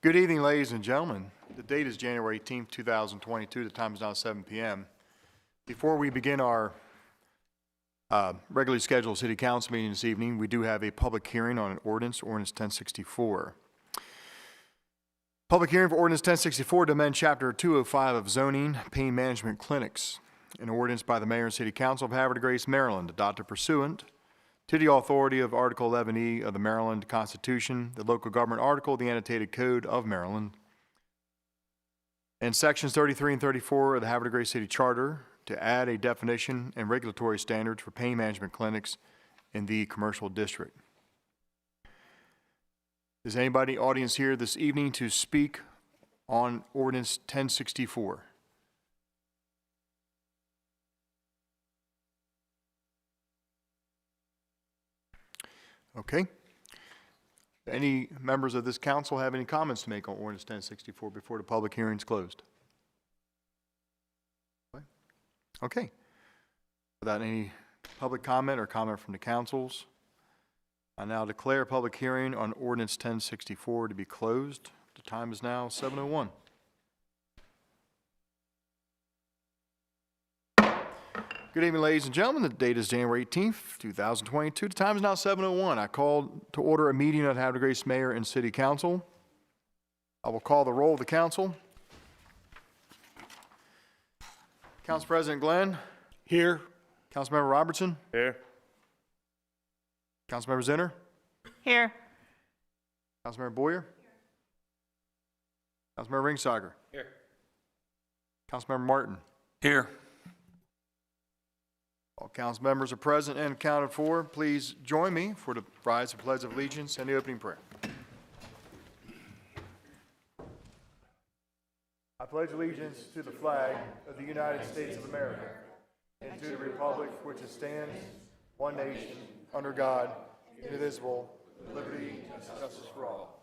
Good evening, ladies and gentlemen. The date is January 18th, 2022. The time is now 7 p.m. Before we begin our regularly scheduled City Council meeting this evening, we do have a public hearing on an ordinance 1064. Public hearing for Ordinance 1064 to amend Chapter 205 of Zoning, Pain Management Clinics. An ordinance by the Mayor and City Council of Havre, Grace, Maryland, adopted pursuant to the authority of Article 11E of the Maryland Constitution, the local government article of the annotated code of Maryland, and sections 33 and 34 of the Havre Grace City Charter to add a definition and regulatory standards for pain management clinics in the commercial district. Is anybody in the audience here this evening to speak on Ordinance 1064? Okay. Any members of this council have any comments to make on Ordinance 1064 before the public hearing is closed? Okay. Without any public comment or comment from the councils, I now declare public hearing on Ordinance 1064 to be closed. The time is now 7:01. Good evening, ladies and gentlemen. The date is January 18th, 2022. The time is now 7:01. I call to order a meeting of the Havre Grace Mayor and City Council. I will call the roll of the council. Council President Glenn. Here. Councilmember Robertson. Here. Councilmember Zinner. Here. Councilmember Boyer. Councilmember Ringsager. Here. Councilmember Martin. Here. All council members are present and accounted for. Please join me for the rise of Pledge of Allegiance and the opening prayer. I pledge allegiance to the flag of the United States of America and to the republic for which it stands, one nation, under God, indivisible, with liberty and justice for all.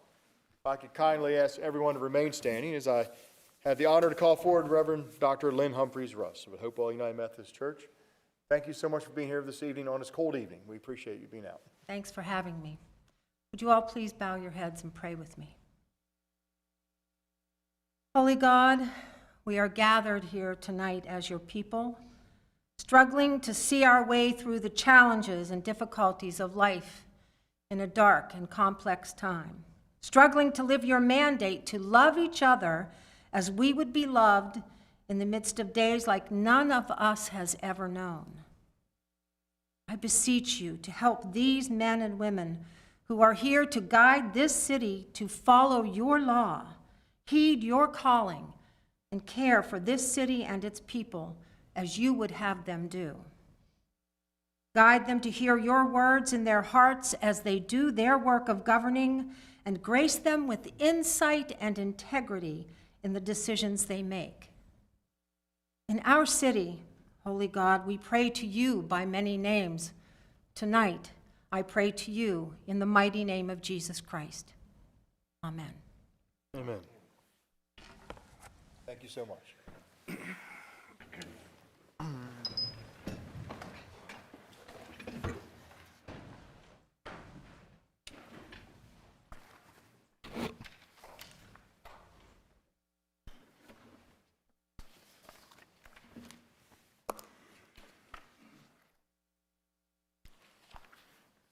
If I could kindly ask everyone to remain standing as I have the honor to call forward Reverend Dr. Lynn Humphreys Russ of the Hopewell United Methodist Church. Thank you so much for being here this evening on this cold evening. We appreciate you being out. Thanks for having me. Would you all please bow your heads and pray with me? Holy God, we are gathered here tonight as your people, struggling to see our way through the challenges and difficulties of life in a dark and complex time, struggling to live your mandate to love each other as we would be loved in the midst of days like none of us has ever known. I beseech you to help these men and women who are here to guide this city to follow your law, heed your calling, and care for this city and its people as you would have them do. Guide them to hear your words in their hearts as they do their work of governing, and grace them with insight and integrity in the decisions they make. In our city, Holy God, we pray to you by many names. Tonight, I pray to you in the mighty name of Jesus Christ. Amen. Amen. Thank you so much.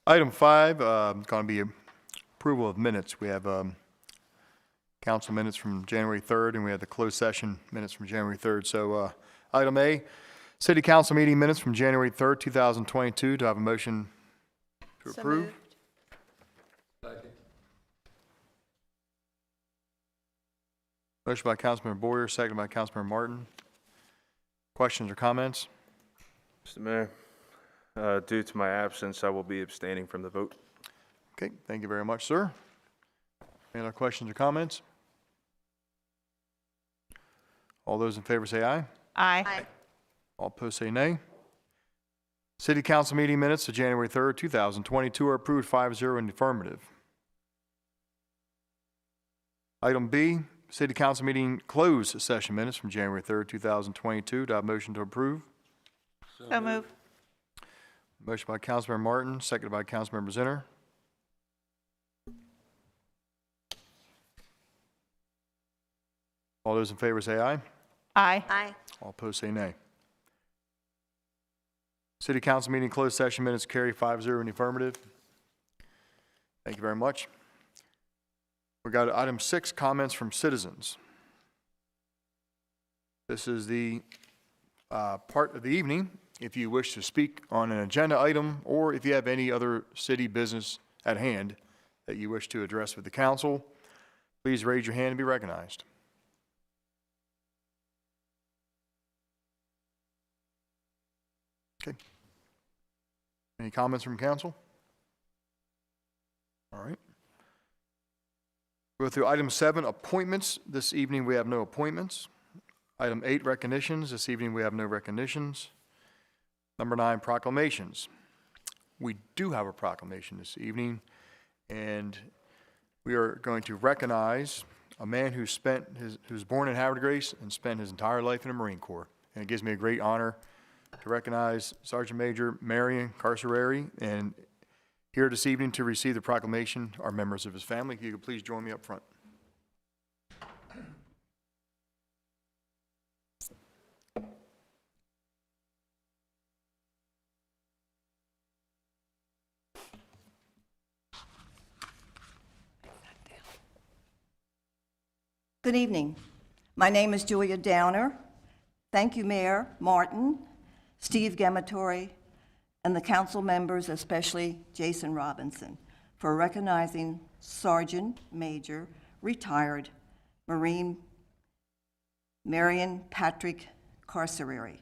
Item 5, going to be approval of minutes. We have council minutes from January 3rd, and we have the closed session minutes from January 3rd. So item A, City Council meeting minutes from January 3rd, 2022. Do I have a motion to approve? Second. Motion by Councilmember Boyer, seconded by Councilmember Martin. Questions or comments? Mr. Mayor, due to my absence, I will be abstaining from the vote. Okay, thank you very much, sir. Any other questions or comments? All those in favor say aye. Aye. All opposed say nay. City Council meeting minutes of January 3rd, 2022 are approved 5-0 in the affirmative. Item B, City Council meeting closed session minutes from January 3rd, 2022. Do I have a motion to approve? So move. Motion by Councilmember Martin, seconded by Councilmember Zinner. All those in favor say aye. Aye. Aye. All opposed say nay. City Council meeting closed session minutes carry 5-0 in the affirmative. Thank you very much. We got item 6, comments from citizens. This is the part of the evening. If you wish to speak on an agenda item, or if you have any other city business at hand that you wish to address with the council, please raise your hand and be recognized. Okay. Any comments from council? All right. Go through item 7, appointments. This evening we have no appointments. Item 8, recognitions. This evening we have no recognitions. Number 9, proclamations. We do have a proclamation this evening, and we are going to recognize a man who's born in Havre and spent his entire life in the Marine Corps. And it gives me a great honor to recognize Sergeant Major Marion Carcerari, and here this evening to receive the proclamation are members of his family. If you could please join me up front. Good evening. My name is Julia Downer. Thank you, Mayor Martin, Steve Gamatori, and the council members, especially Jason Robinson, for recognizing Sergeant Major, retired Marine Marion Patrick Carcerari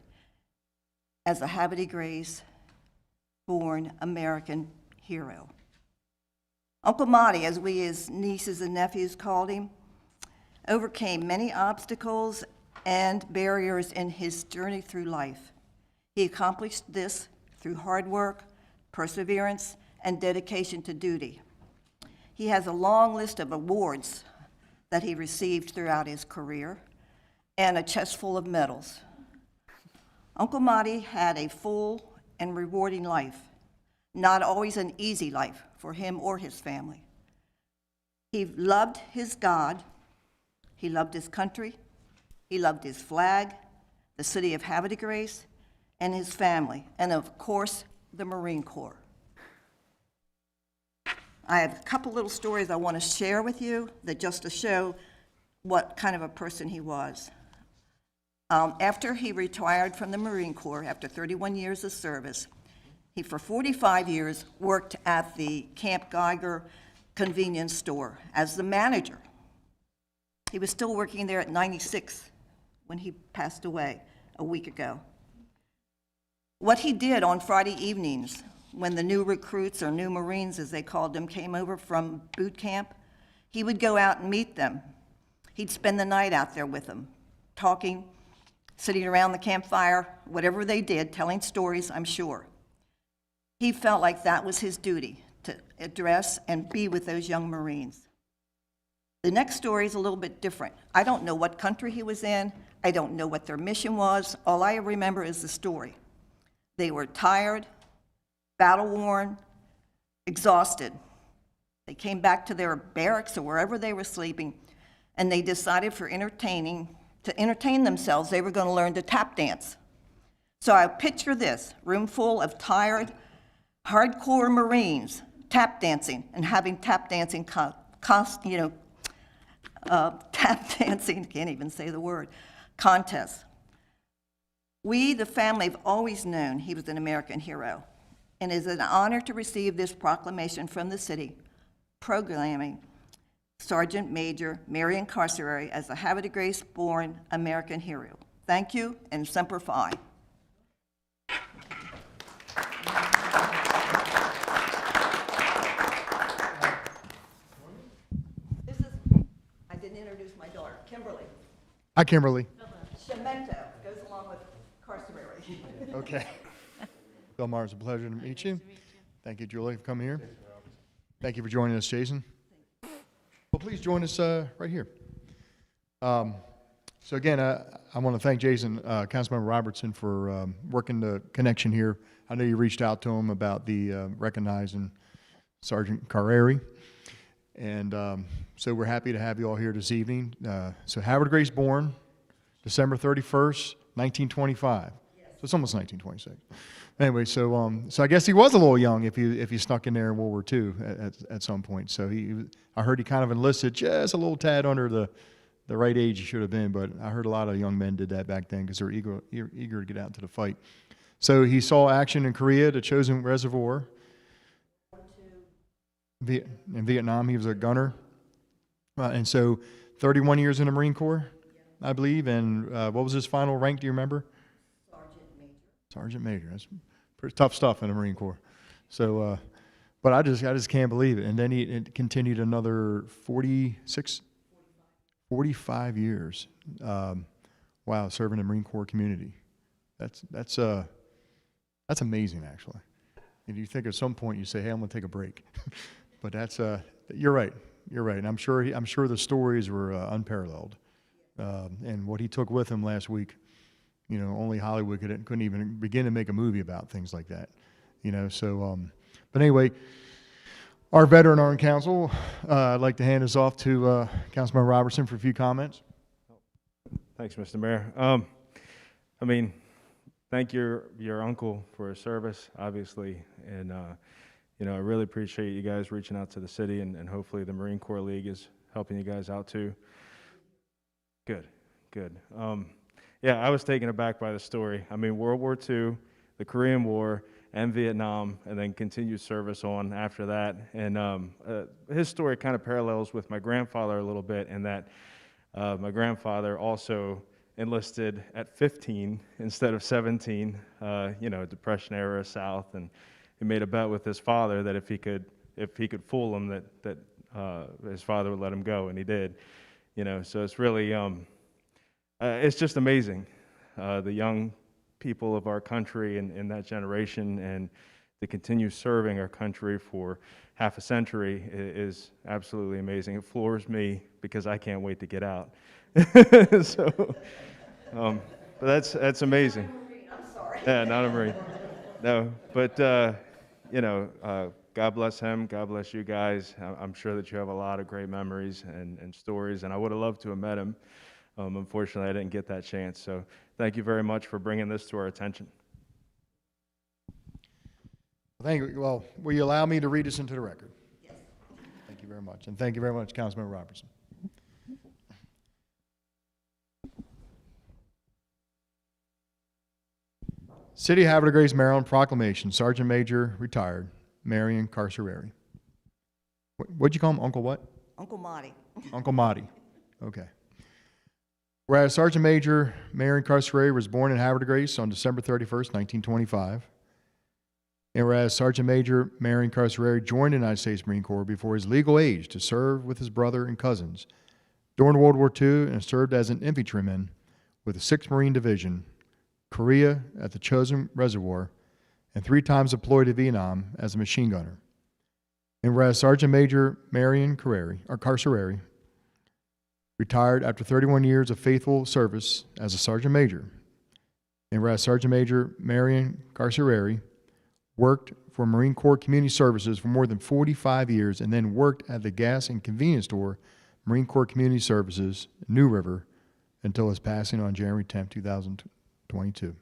as a Haverty Grace-born American hero. Uncle Monty, as we his nieces and nephews called him, overcame many obstacles and barriers in his journey through life. He accomplished this through hard work, perseverance, and dedication to duty. He has a long list of awards that he received throughout his career and a chest full of medals. Uncle Monty had a full and rewarding life, not always an easy life for him or his family. He loved his God, he loved his country, he loved his flag, the city of Havre de Grace, and his family, and of course, the Marine Corps. I have a couple little stories I want to share with you that just to show what kind of a person he was. After he retired from the Marine Corps, after 31 years of service, he for 45 years worked at the Camp Geiger convenience store as the manager. He was still working there at 96 when he passed away a week ago. What he did on Friday evenings when the new recruits, or new Marines as they called them, came over from boot camp, he would go out and meet them. He'd spend the night out there with them, talking, sitting around the campfire, whatever they did, telling stories, I'm sure. He felt like that was his duty, to address and be with those young Marines. The next story is a little bit different. I don't know what country he was in. I don't know what their mission was. All I remember is the story. They were tired, battle-worn, exhausted. They came back to their barracks or wherever they were sleeping, and they decided to entertain themselves, they were going to learn to tap dance. So I picture this, room full of tired, hardcore Marines tap dancing and having tap dancing tap dancing, can't even say the word, contests. We, the family, have always known he was an American hero, and it is an honor to receive this proclamation from the city, proclaiming Sergeant Major Marion Carcerari as a Havre de Grace-born American hero. Thank you, and Semper Fi. I didn't introduce my daughter, Kimberly. Hi, Kimberly. Shemento goes along with Carcerari. Okay. Bill Maher, it's a pleasure to meet you. Thank you, Julie, for coming here. Thank you for joining us, Jason. Well, please join us right here. So again, I want to thank Jason, Councilmember Robertson, for working the connection here. I know you reached out to him about the recognizing Sergeant Carreri. And so we're happy to have you all here this evening. So Havre Grace born December 31st, 1925. So it's almost 1926. Anyway, so I guess he was a little young if he snuck in there in World War II at some point. So I heard he kind of enlisted just a little tad under the right age he should have been, but I heard a lot of young men did that back then because they were eager to get out into the fight. So he saw action in Korea, the Chosin Reservoir. In Vietnam, he was a gunner. And so 31 years in the Marine Corps, I believe. And what was his final rank, do you remember? Sergeant Major. That's pretty tough stuff in the Marine Corps. So, but I just can't believe it. And then it continued another 45 years. Wow, serving the Marine Corps community. That's amazing, actually. And you think at some point you say, "Hey, I'm going to take a break," but that's you're right. You're right, and I'm sure the stories were unparalleled. And what he took with him last week, only Hollywood couldn't even begin to make a movie about things like that. So, but anyway, our veteran on council, I'd like to hand this off to Councilman Robertson for a few comments. Thanks, Mr. Mayor. Thank your uncle for his service, obviously, and I really appreciate you guys reaching out to the city, and hopefully the Marine Corps League is helping you guys out too. Good. Yeah, I was taken aback by the story. World War II, the Korean War, and Vietnam, and then continued service on after that. And his story kind of parallels with my grandfather a little bit in that my grandfather also enlisted at 15 instead of 17, Depression era South, and he made a bet with his father that if he could fool him, that his father would let him go, and he did. So it's really, it's just amazing, the young people of our country and in that generation, and to continue serving our country for half a century is absolutely amazing. It floors me because I can't wait to get out. So, but that's amazing. I'm sorry. Yeah, not a Marine. No, but God bless him. God bless you guys. I'm sure that you have a lot of great memories and stories, and I would have loved to have met him. Unfortunately, I didn't get that chance. So, thank you very much for bringing this to our attention. Thank you. Well, will you allow me to read this into the record? Yes. Thank you very much, and thank you very much, Councilman Robertson. City of Havre de Grace, Maryland, proclamation. Sergeant Major, retired, Marion Carcerari. What'd you call him? Uncle what? Uncle Marty. Uncle Marty. Okay. Whereas Sergeant Major Marion Carcerari was born in Havre de Grace on December 31st, 1925. And whereas Sergeant Major Marion Carcerari joined the United States Marine Corps before his legal age to serve with his brother and cousins during World War II, and served as an infantryman with the 6th Marine Division, Korea at the Chosin Reservoir, and 3 times deployed to Vietnam as a machine gunner. And whereas Sergeant Major Marion Carcerari retired after 31 years of faithful service as a Sergeant Major. And whereas Sergeant Major Marion Carcerari worked for Marine Corps Community Services for more than 45 years, and then worked at the gas and convenience store Marine Corps Community Services, New River, until his passing on January 10, 2022.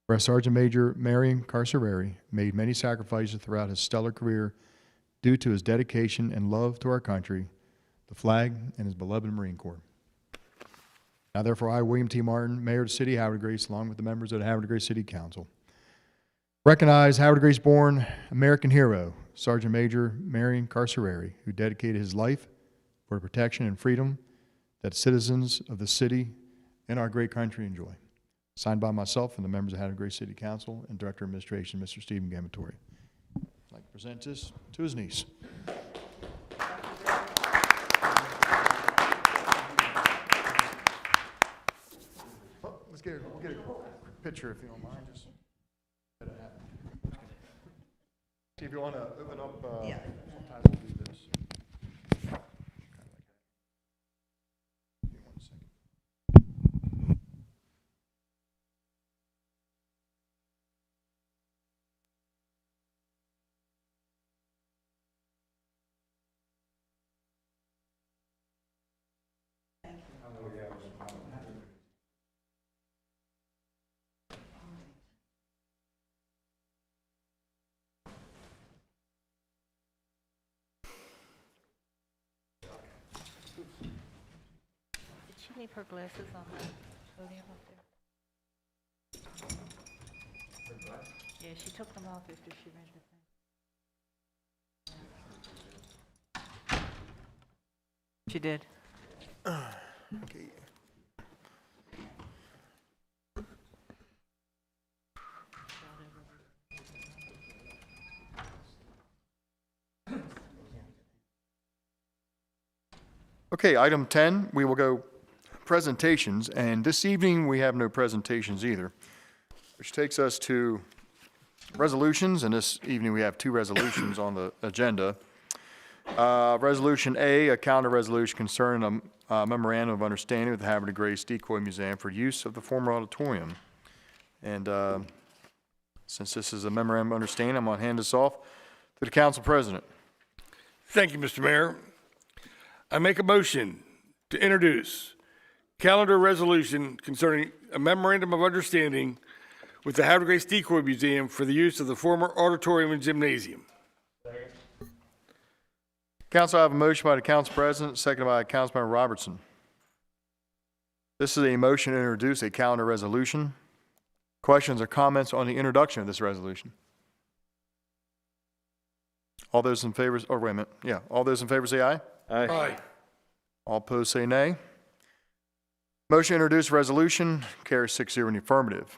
Whereas Sergeant Major Marion Carcerari made many sacrifices throughout his stellar career due to his dedication and love to our country, the flag, and his beloved Marine Corps. Now therefore I, William T. Martin, Mayor of the City of Havre de Grace, along with the members of the Havre de Grace City Council, recognize Havre de Grace born American hero, Sergeant Major Marion Carcerari, who dedicated his life for the protection and freedom that citizens of the city and our great country enjoy. Signed by myself and the members of Havre de Grace City Council and Director of Administration, Mr. Stephen Gamatori. I'd like to present this to his niece. Oh, we'll get a picture if you don't mind. Just let it happen. See if you want to open up. Yeah. Sometimes we'll do this. Give me 1 second. leave her glasses on the podium up there? Yeah, she took them off after she read the thing. She did. Okay. Okay, item 10, we will go presentations, and this evening we have no presentations either, which takes us to resolutions, and this evening we have two resolutions on the agenda. Resolution A, a calendar resolution concerning a memorandum of understanding with the Haverty Grace Decoy Museum for use of the former auditorium. And since this is a memorandum of understanding, I'm going to hand this off to the council president. Thank you, Mr. Mayor. I make a motion to introduce calendar resolution concerning a memorandum of understanding with the Havre Grace Decoy Museum for the use of the former auditorium and gymnasium. Council, I have a motion by the council president, seconded by Councilmember Robertson. This is a motion to introduce a calendar resolution. Questions or comments on the introduction of this resolution? All those in favor, or wait a minute, yeah, all those in favor say aye. Aye. All opposed say nay. Motion to introduce resolution carries 6-0 in the affirmative.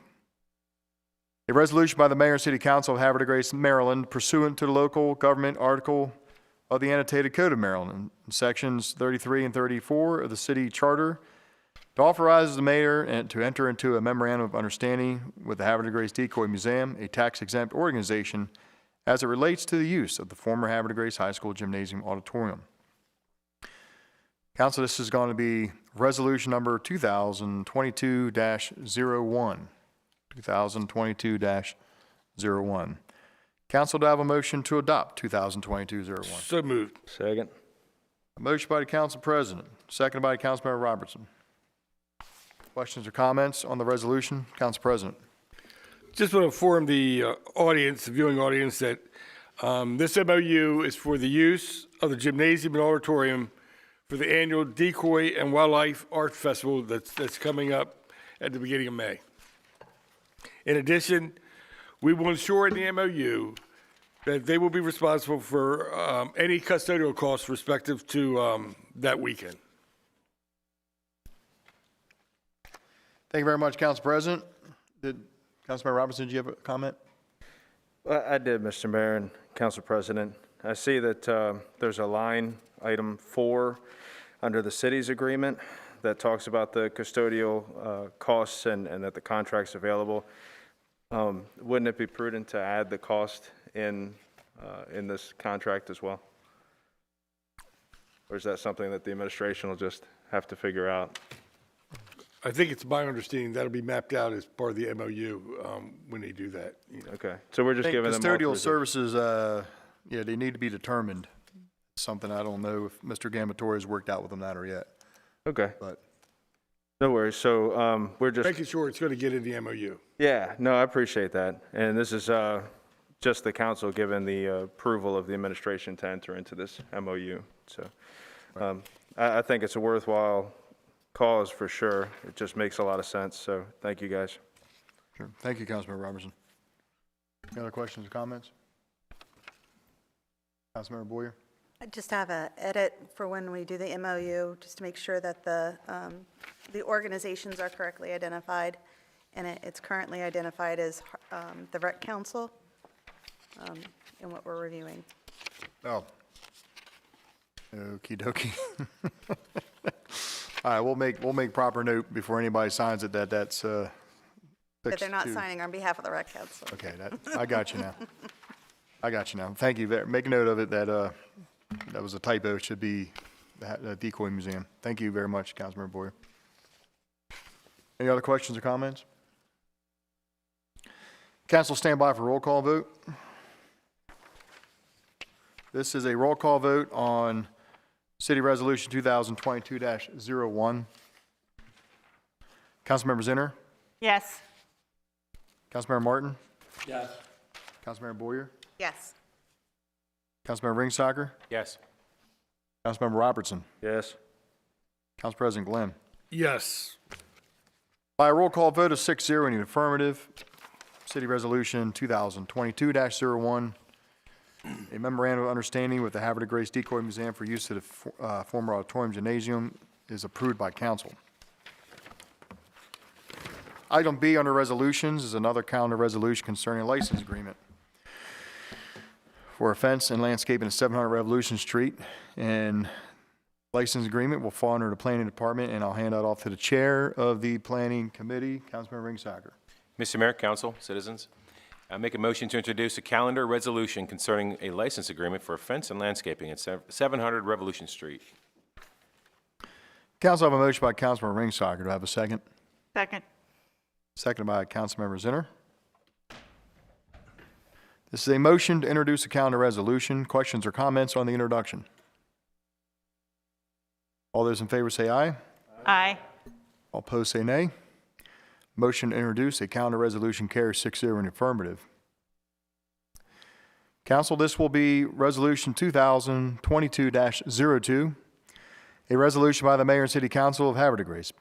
A resolution by the Mayor and City Council of Havre, Grace, Maryland, pursuant to the local government article of the Annotated Code of Maryland, sections 33 and 34 of the city charter, to authorize the mayor and to enter into a memorandum of understanding with the Havre Grace Decoy Museum, a tax-exempt organization, as it relates to the use of the former Havre Grace High School Gymnasium Auditorium. Council, this is going to be resolution number 2022-01. 2022-01. Council, do I have a motion to adopt 2022-01? So moved. Second. A motion by the council president, seconded by Councilmember Robertson. Questions or comments on the resolution? Council President. Just want to inform the audience, the viewing audience, that this MOU is for the use of the gymnasium and auditorium for the annual Decoy and Wildlife Art Festival that's coming up at the beginning of May. In addition, we will ensure in the MOU that they will be responsible for any custodial costs respective to that weekend. Thank you very much, Council President. Councilmember Robertson, did you have a comment? Well, I did, Mr. Mayor and Council President. I see that there's a line, item 4, under the city's agreement that talks about the custodial costs and that the contract's available. Wouldn't it be prudent to add the cost in this contract as well? Or is that something that the administration will just have to figure out? I think it's my understanding that'll be mapped out as part of the MOU when they do that. You know. Okay, so we're just giving them Custodial authorization. services, yeah, they need to be determined. Something I don't know if Mr. Gamatori has worked out with them that or yet, Okay, but no worries. So we're just Making sure it's going to get in the MOU. Yeah, no, I appreciate that. And this is just the council giving the approval of the administration to enter into this MOU. So I think it's a worthwhile cause for sure. It just makes a lot of sense. So thank you, guys. sure. Thank you, Councilmember Robertson. Any other questions or comments? Councilmember Boyer? I just have a edit for when we do the MOU, just to make sure that the organizations are correctly identified, and it's currently identified as the Rec Council in what we're reviewing. Oh. Okie dokie. All right, we'll make proper note before anybody signs it that's That fixed they're not to- signing on behalf of the Rec Council. Okay, I got you now. I got you now. Thank you. Make a note of it that that was a typo. It should be the Decoy Museum. Thank you very much, Councilmember Boyer. Any other questions or comments? Council, stand by for roll call vote. This is a roll call vote on City Resolution 2022-01. Councilmember Zinner? Yes. Councilmember Martin? Yes. Councilmember Boyer? Yes. Councilmember Ringstocker? Yes. Councilmember Robertson? Yes. Council President Glenn? Yes. By a roll call vote of 6-0 in the affirmative, City Resolution 2022-01, a memorandum of understanding with the Havre de Grace Decoy Museum for use of the former auditorium gymnasium is approved by council. Item B under resolutions is another calendar resolution concerning a license agreement for a fence and landscaping at 700 Revolution Street. And license agreement will fall under the planning department, and I'll hand that off to the chair of the planning committee, Councilmember Ringsacker. Mr. Mayor, council, citizens, I make a motion to introduce a calendar resolution concerning a license agreement for a fence and landscaping at 700 Revolution Street. Council, I have a motion by Councilmember Ringsacker. Do I have a second? Second. Seconded by Councilmember Zinner. This is a motion to introduce a calendar resolution. Questions or comments on the introduction? All those in favor say aye. Aye. All opposed say nay. Motion to introduce a calendar resolution carries 6-0 in the affirmative. Council, this will be Resolution 2022-02, a resolution by the Mayor and City Council of Havre de Grace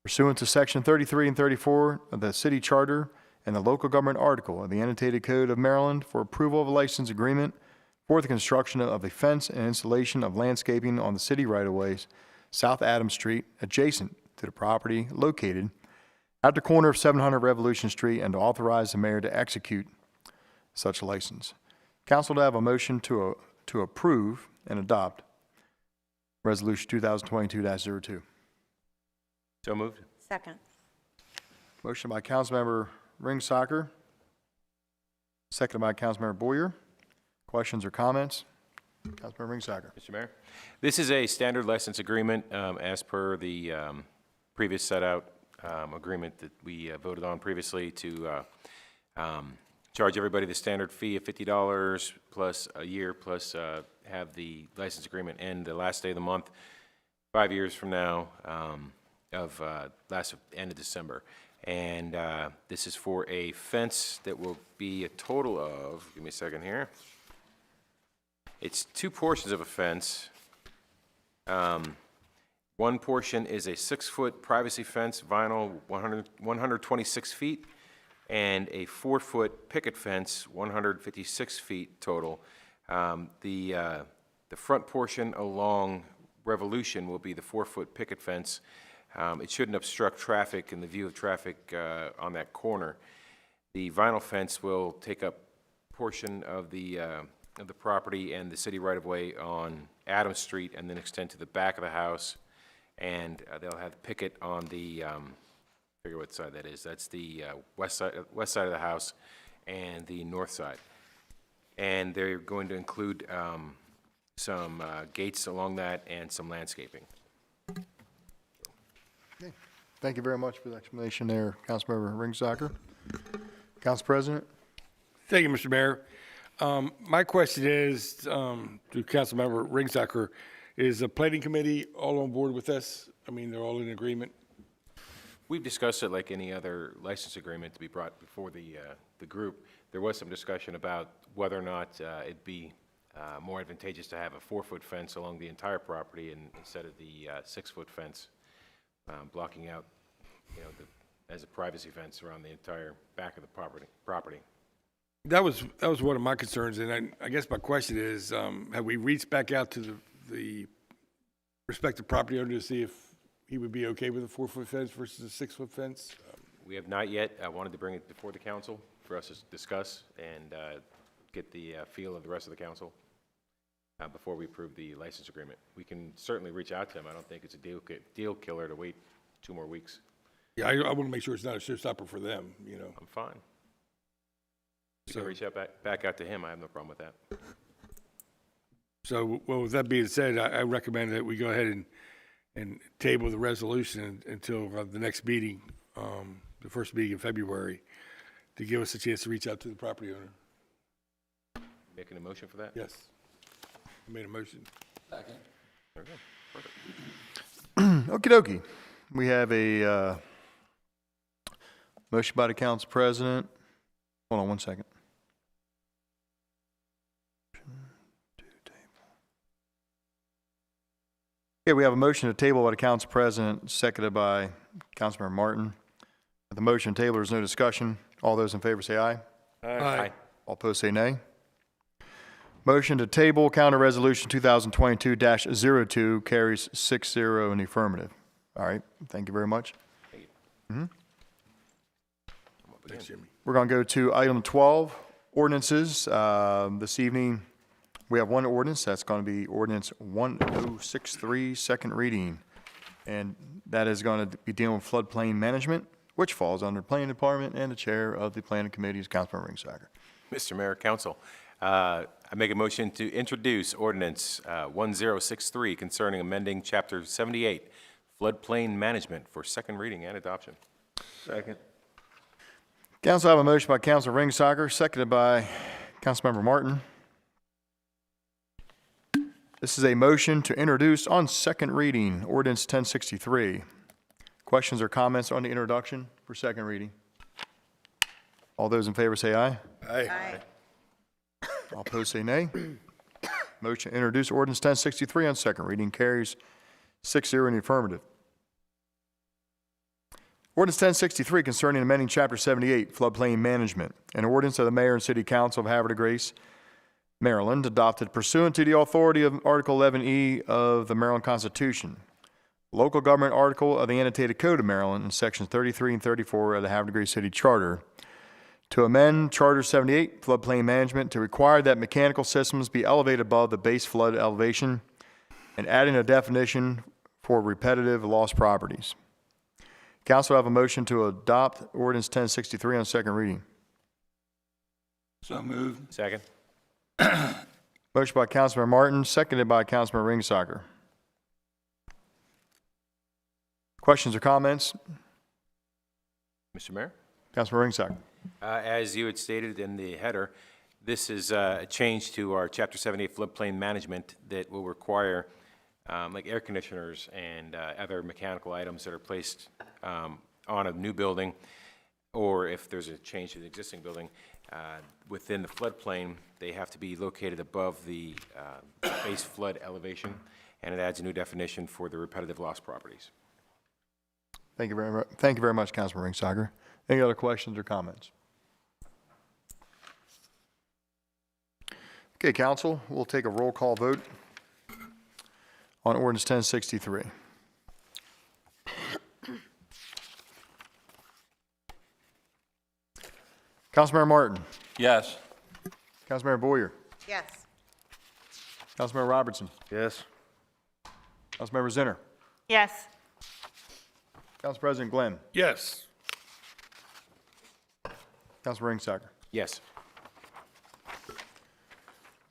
pursuant to Section 33 and 34 of the City Charter and the Local Government Article of the Annotated Code of Maryland for approval of a license agreement for the construction of a fence and installation of landscaping on the city right-of-ways, South Adams Street, adjacent to the property located at the corner of 700 Revolution Street, and to authorize the mayor to execute such a license. Council, to have a motion to approve and adopt Resolution 2022-02. So moved. Second. Motion by Councilmember Ringsacker, seconded by Councilmember Boyer. Questions or comments? Councilmember Ringsacker. Mr. Mayor, this is a standard license agreement as per the previous set-out agreement that we voted on previously to charge everybody the standard fee of $50 plus a year, plus have the license agreement end the last day of the month, 5 years from now, end of December. And this is for a fence that will be a total of, give me a second here. It's two portions of a fence. One portion is a 6-foot privacy fence, vinyl, 126 feet, and a 4-foot picket fence, 156 feet total. The front portion along Revolution will be the 4-foot picket fence. It shouldn't obstruct traffic and the view of traffic on that corner. The vinyl fence will take up portion of the property and the city right-of-way on Adams Street, and then extend to the back of the house. And they'll have picket on the, figure what side that is. That's the west side of the house and the north side. And they're going to include some gates along that and some landscaping. Okay. Thank you very much for the explanation there, Councilmember Ringsacker. Council President? Thank you, Mr. Mayor. My question is, to Councilmember Ringsacker, is the planning committee all on board with this? I mean, they're all in agreement? We've discussed it like any other license agreement to be brought before the group. There was some discussion about whether or not it'd be more advantageous to have a 4-foot fence along the entire property instead of the 6-foot fence blocking out, as a privacy fence around the entire back of the property. That was one of my concerns, and I guess my question is, have we reached back out to the respective property owner to see if he would be okay with a 4-foot fence versus a 6-foot fence? We have not yet. I wanted to bring it before the council for us to discuss and get the feel of the rest of the council before we approve the license agreement. We can certainly reach out to him. I don't think it's a deal killer to wait 2 more weeks. Yeah, I want to make sure it's not a showstopper for them, I'm fine. You So- can reach out back out to him. I have no problem with that. So, well, with that being said, I recommend that we go ahead and table the resolution until the next meeting, the first meeting in February, to give us a chance to reach out to the property owner. Making a motion for that? Yes. I made a motion. There we go. Perfect. Okie dokie. We have a motion by the council president. Hold on one second. Okay, we have a motion to table by the council president, seconded by Councilmember Martin. The motion to table, there's no discussion. All those in favor say aye. Aye. All opposed say nay. Motion to table counter resolution 2022-02 carries 6-0 in the affirmative. All right, thank you very much. Thanks, Jimmy. We're going to go to item 12, ordinances. This evening, we have one ordinance. That's going to be ordinance 1063, second reading. And that is going to be dealing with floodplain management, which falls under Planning Department, and the chair of the Planning Committee is Councilman Ringsager. Mr. Mayor, Council, I make a motion to introduce ordinance 1063 concerning amending Chapter 78, floodplain management, for second reading and adoption. Second. Council, I have a motion by Councilman Ringsager, seconded by Councilmember Martin. This is a motion to introduce on second reading ordinance 1063. Questions or comments on the introduction for second reading? All those in favor say aye. Aye. All opposed say nay. Motion to introduce ordinance 1063 on second reading carries 6-0 in the affirmative. Ordinance 1063 concerning amending Chapter 78, floodplain management, an ordinance of the Mayor and City Council of Havre de Grace, Maryland, adopted pursuant to the authority of Article 11E of the Maryland Constitution, local government article of the Annotated Code of Maryland, and Sections 33 and 34 of the Havre de Grace City Charter, to amend Charter 78, floodplain management, to require that mechanical systems be elevated above the base flood elevation, and adding a definition for repetitive lost properties. Council, I have a motion to adopt ordinance 1063 on second reading. So moved. Second. Motion by Councilman Martin, seconded by Councilman Ringsager. Questions or comments? Mr. Mayor? Councilman Ringsager. As you had stated in the header, this is a change to our Chapter 78 floodplain management that will require like air conditioners and other mechanical items that are placed on a new building, or if there's a change to the existing building, within the floodplain, they have to be located above the base flood elevation, and it adds a new definition for the repetitive loss properties. Thank you very much. Thank you very much, Councilman Ringsager. Any other questions or comments? Okay, council, we'll take a roll call vote on ordinance 1063. Councilmember Martin. Yes. Councilmember Boyer. Yes. Councilmember Robertson. Yes. Councilmember Zinner. Yes. Council President Glenn. Yes. Councilman Ringsager. Yes.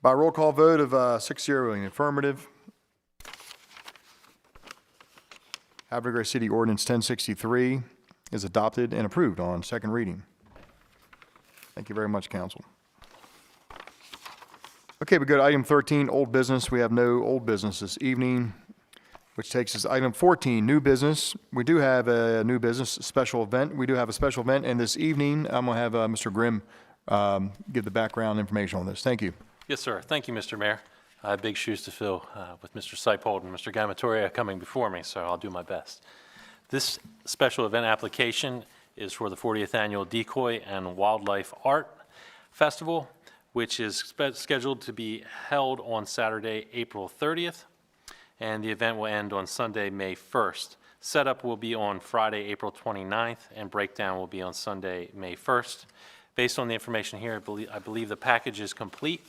By roll call vote of 6-0 in the affirmative, Havre de Grace City Ordinance 1063 is adopted and approved on second reading. Thank you very much, council. Okay, we go to item 13, old business. We have no old business this evening, which takes us to item 14, new business. We do have a new business special event. We do have a special event, and this evening, I'm going to have Mr. Grimm give the background information on this. Thank you. Yes, sir. Thank you, Mr. Mayor. I have big shoes to fill with Mr. Seipold and Mr. Gamatoria coming before me, so I'll do my best. This special event application is for the 40th Annual Decoy and Wildlife Art Festival, which is scheduled to be held on Saturday, April 30th, and the event will end on Sunday, May 1st. Setup will be on Friday, April 29th, and breakdown will be on Sunday, May 1st. Based on the information here, I believe the package is complete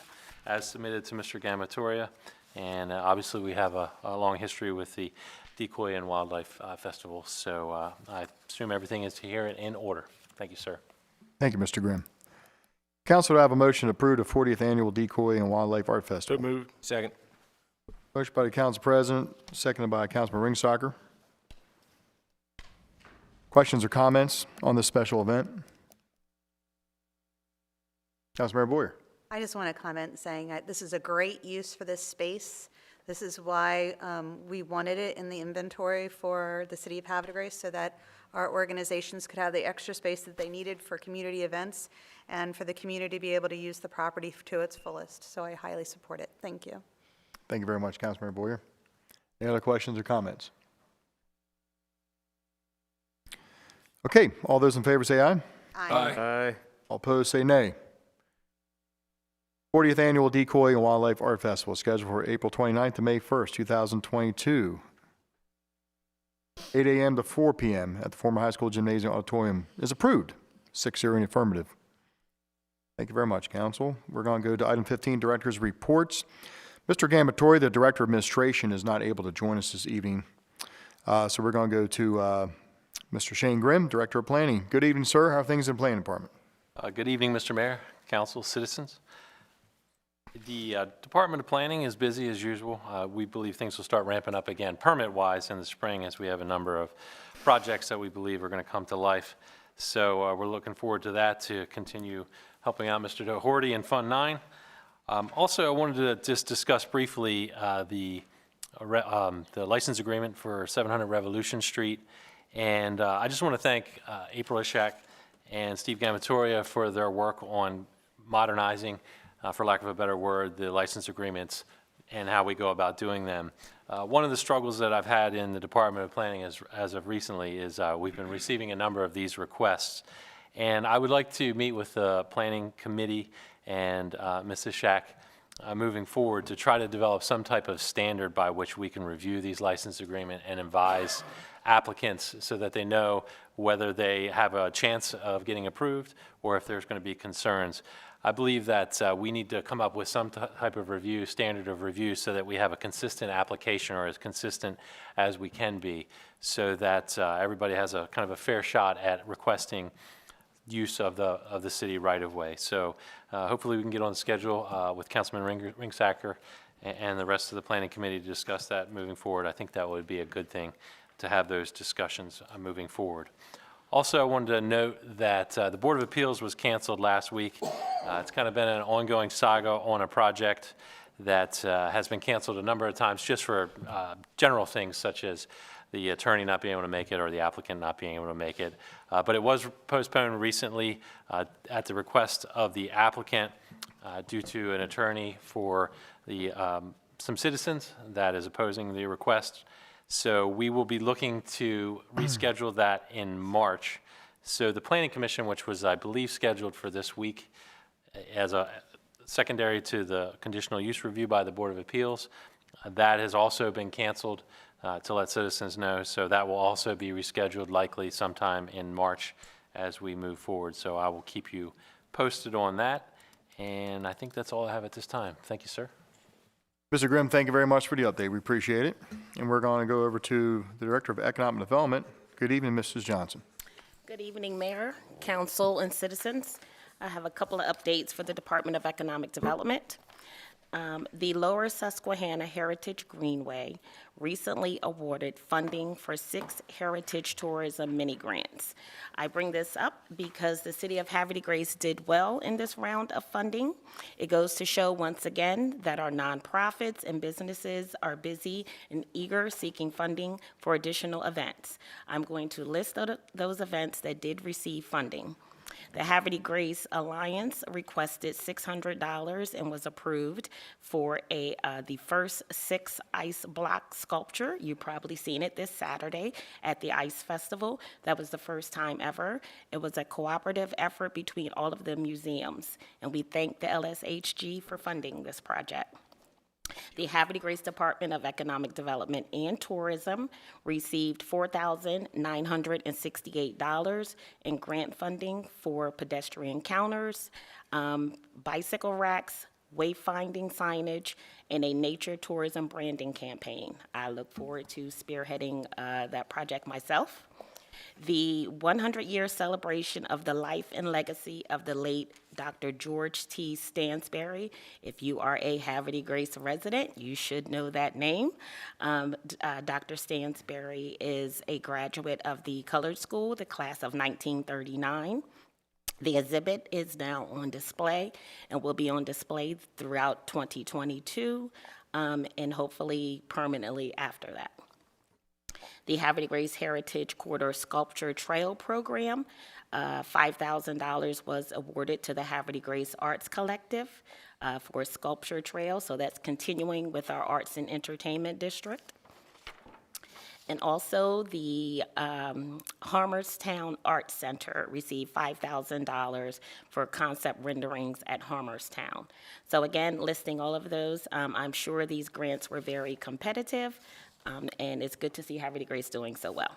as submitted to Mr. Gamatoria, and obviously we have a long history with the Decoy and Wildlife Festival, so I assume everything is here in order. Thank you, sir. Thank you, Mr. Grimm. Council, do I have a motion to approve the 40th Annual Decoy and Wildlife Art So Festival? moved. Second. Motion by the council president, seconded by Councilman Ringsager. Questions or comments on this special event? Councilmember Boyer. I just want to comment saying this is a great use for this space. This is why we wanted it in the inventory for the city of Havre de Grace, so that our organizations could have the extra space that they needed for community events and for the community to be able to use the property to its fullest. So I highly support it. Thank you. Thank you very much, Councilmember Boyer. Any other questions or comments? Okay, all those in favor say aye. Aye. All opposed say nay. 40th Annual Decoy and Wildlife Art Festival scheduled for April 29th to May 1st, 2022. 8 a.m. to 4 p.m. at the former high school gymnasium auditorium is approved. 6-0 in the affirmative. Thank you very much, Council. We're going to go to item 15, Director's Reports. Mr. Gamatori, the Director of Administration, is not able to join us this evening. So we're going to go to Mr. Shane Grimm, Director of Planning. Good evening, sir. How are things in the Planning Department? Good evening, Mr. Mayor, Council, citizens. The Department of Planning is busy as usual. We believe things will start ramping up again permit-wise in the spring as we have a number of projects that we believe are going to come to life. So we're looking forward to that to continue helping out Mr. Haverty in Fund 9. Also, I wanted to just discuss briefly the license agreement for 700 Revolution Street. And I just want to thank April Ishak and Steve Gamatoria for their work on modernizing, for lack of a better word, the license agreements and how we go about doing them. One of the struggles that I've had in the Department of Planning as of recently is we've been receiving a number of these requests. And I would like to meet with the Planning Committee and Ms. Ishak moving forward to try to develop some type of standard by which we can review these license agreements and advise applicants so that they know whether they have a chance of getting approved or if there's going to be concerns. I believe that we need to come up with some type of review, standard of review, so that we have a consistent application, or as consistent as we can be, so that everybody has a kind of a fair shot at requesting use of the city right of way. So hopefully we can get on the schedule with Councilman Ringsacker and the rest of the Planning Committee to discuss that moving forward. I think that would be a good thing to have those discussions moving forward. Also, I wanted to note that the Board of Appeals was canceled last week. It's kind of been an ongoing saga on a project that has been canceled a number of times just for general things such as the attorney not being able to make it or the applicant not being able to make it. But it was postponed recently at the request of the applicant due to an attorney for the some citizens that is opposing the request. So we will be looking to reschedule that in March. So the Planning Commission, which was, I believe, scheduled for this week as a secondary to the conditional use review by the Board of Appeals, that has also been canceled to let citizens know. So that will also be rescheduled likely sometime in March as we move forward. So I will keep you posted on that. And I think that's all I have at this time. Thank you, sir. Mr. Grimm, thank you very much for the update. We appreciate it. And we're going to go over to the Director of Economic Development. Good evening, Mrs. Johnson. Good evening, Mayor, Council, and citizens. I have a couple of updates for the Department of Economic Development. The Lower Susquehanna Heritage Greenway recently awarded funding for 6 heritage tourism mini grants. I bring this up because the city of Havre Grace did well in this round of funding. It goes to show once again that our nonprofits and businesses are busy and eager seeking funding for additional events. I'm going to list those events that did receive funding. The Haverty Grace Alliance requested $600 and was approved for the first 6 ice block sculpture. You've probably seen it this Saturday at the Ice Festival. That was the first time ever. It was a cooperative effort between all of the museums, and we thank the LSHG for funding this project. The Haverty Grace Department of Economic Development and Tourism received $4,968 in grant funding for pedestrian counters, bicycle racks, wayfinding signage, and a nature tourism branding campaign. I look forward to spearheading that project myself. The 100-year celebration of the life and legacy of the late Dr. George T. Stansberry. If you are a Haverty Grace resident, you should know that name. Dr. Stansberry is a graduate of the Colored School, the class of 1939. The exhibit is now on display and will be on display throughout 2022 and hopefully permanently after that. The Haverty Grace Heritage Corridor Sculpture Trail Program, $5,000 was awarded to the Haverty Grace Arts Collective for a sculpture trail, so that's continuing with our Arts and Entertainment District. And also, the Harmerstown Art Center received $5,000 for concept renderings at Harmerstown. So again, listing all of those, I'm sure these grants were very competitive, and it's good to see Haverty Grace doing so well.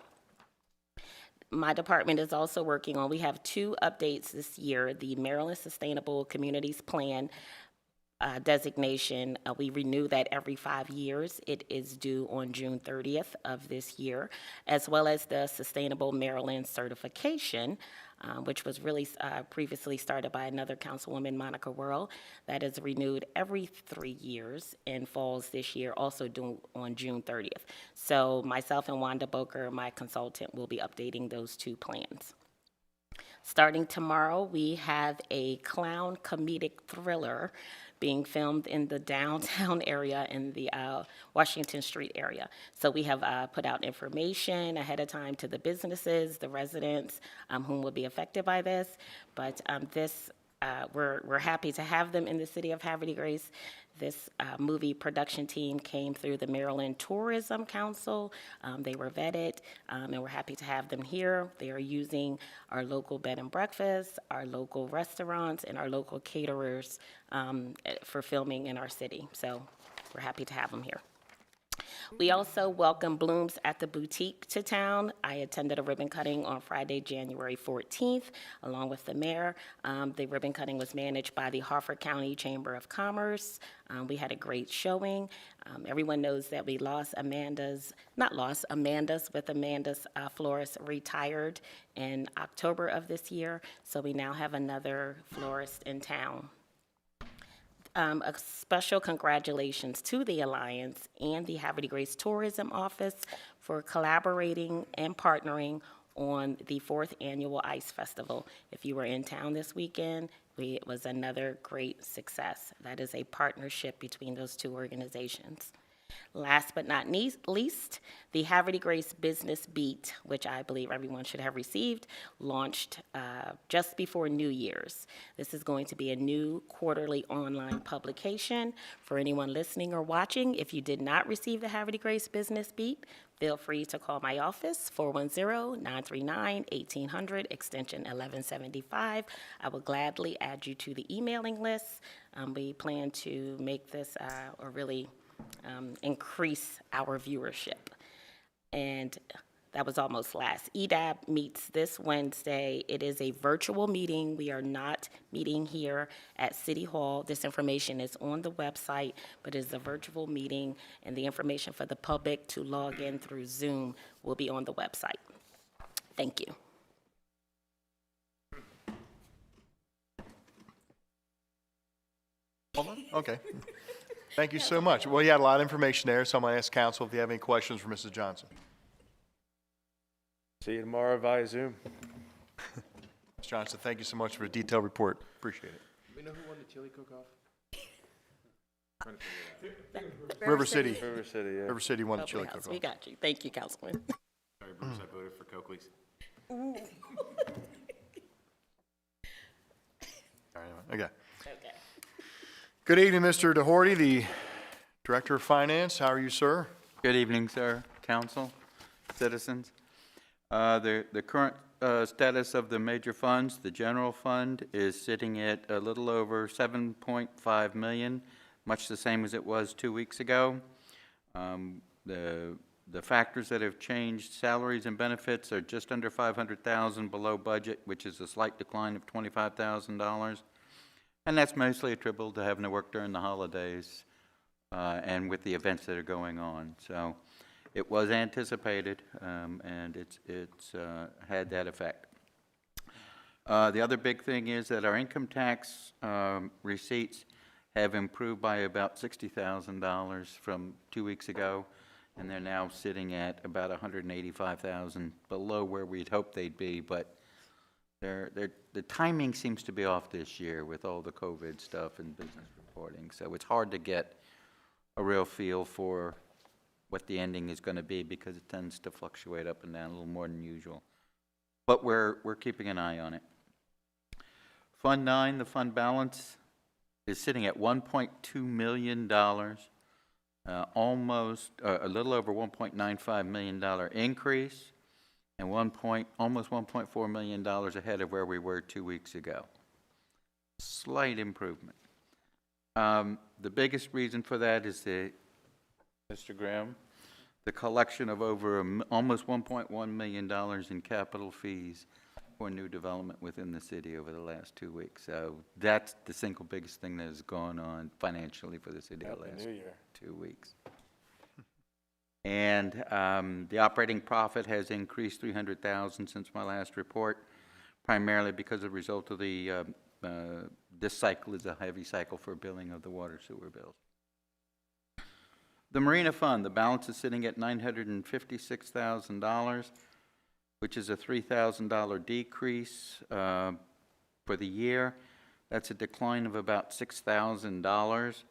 My department is also working on, we have 2 updates this year, the Maryland Sustainable Communities Plan designation. We renew that every 5 years. It is due on June 30th of this year, as well as the Sustainable Maryland certification, which was really previously started by another councilwoman, Monica Worrell. That is renewed every 3 years and falls this year, also due on June 30th. So myself and Wanda Boker, my consultant, will be updating those 2 plans. Starting tomorrow, we have a clown comedic thriller being filmed in the downtown area in the Washington Street area. So we have put out information ahead of time to the businesses, the residents whom will be affected by this. But we're happy to have them in the city of Haverty Grace. This movie production team came through the Maryland Tourism Council. They were vetted, and we're happy to have them here. They are using our local bed and breakfast, our local restaurants, and our local caterers for filming in our city. So we're happy to have them here. We also welcome Blooms at the Boutique to town. I attended a ribbon cutting on Friday, January 14th, along with the mayor. The ribbon cutting was managed by the Havre County Chamber of Commerce. We had a great showing. Everyone knows that we lost Amanda's florist retired in October of this year, so we now have another florist in town. A special congratulations to the Alliance and the Haverty Grace Tourism Office for collaborating and partnering on the 4th Annual Ice Festival. If you were in town this weekend, it was another great success. That is a partnership between those 2 organizations. Last but not least, the Haverty Grace Business Beat, which I believe everyone should have received, launched just before New Year's. This is going to be a new quarterly online publication. For anyone listening or watching, if you did not receive the Haverty Grace Business Beat, feel free to call my office, 410-939-1800, extension 1175. I will gladly add you to the emailing list. We plan to make this increase our viewership. And that was almost last. EDAB meets this Wednesday. It is a virtual meeting. We are not meeting here at City Hall. This information is on the website, but it is a virtual meeting, and the information for the public to log in through Zoom will be on the website. Thank you. Okay. Thank you so much. Well, you had a lot of information there, so I'm going to ask council if you have any questions for Mrs. Johnson. See you tomorrow via Zoom. Ms. Johnson, thank you so much for a detailed report. Appreciate it. Do we know who won the chili cook-off? River City. River City, yeah. River City won the Public chili House. cook-off. We got you. Thank you, Councilman. Sorry, Bruce, I voted for Coakley's. Okay. Okay. Good evening, Mr. DeHorty, the Director of Finance. How are you, sir? Good evening, sir, council, citizens. The current status of the major funds, the general fund is sitting at a little over 7.5 million, much the same as it was 2 weeks ago. The factors that have changed, salaries and benefits, are just under 500,000 below budget, which is a slight decline of $25,000. And that's mostly attributable to having to work during the holidays and with the events that are going on. So it was anticipated, and it's had that effect. The other big thing is that our income tax receipts have improved by about $60,000 from 2 weeks ago, and they're now sitting at about $185,000 below where we'd hoped they'd be, but the timing seems to be off this year with all the COVID stuff and business reporting, so it's hard to get a real feel for what the ending is going to be because it tends to fluctuate up and down a little more than usual. But we're keeping an eye on it. Fund 9, the fund balance is sitting at $1.2 million almost, a little over $1.95 million increase, and almost $1.4 million ahead of where we were 2 weeks ago. Slight improvement. The biggest reason for that is Mr. Graham, the collection of over almost $1.1 million in capital fees for new development within the city over the last 2 weeks. So that's the single biggest thing that has gone on financially for the city the last 2 weeks. And the operating profit has increased $300,000 since my last report, primarily because of the result of the this cycle is a heavy cycle for billing of the water sewer bills. The Marina Fund, the balance is sitting at $956,000, which is a $3,000 decrease for the year. That's a decline of about $6,000.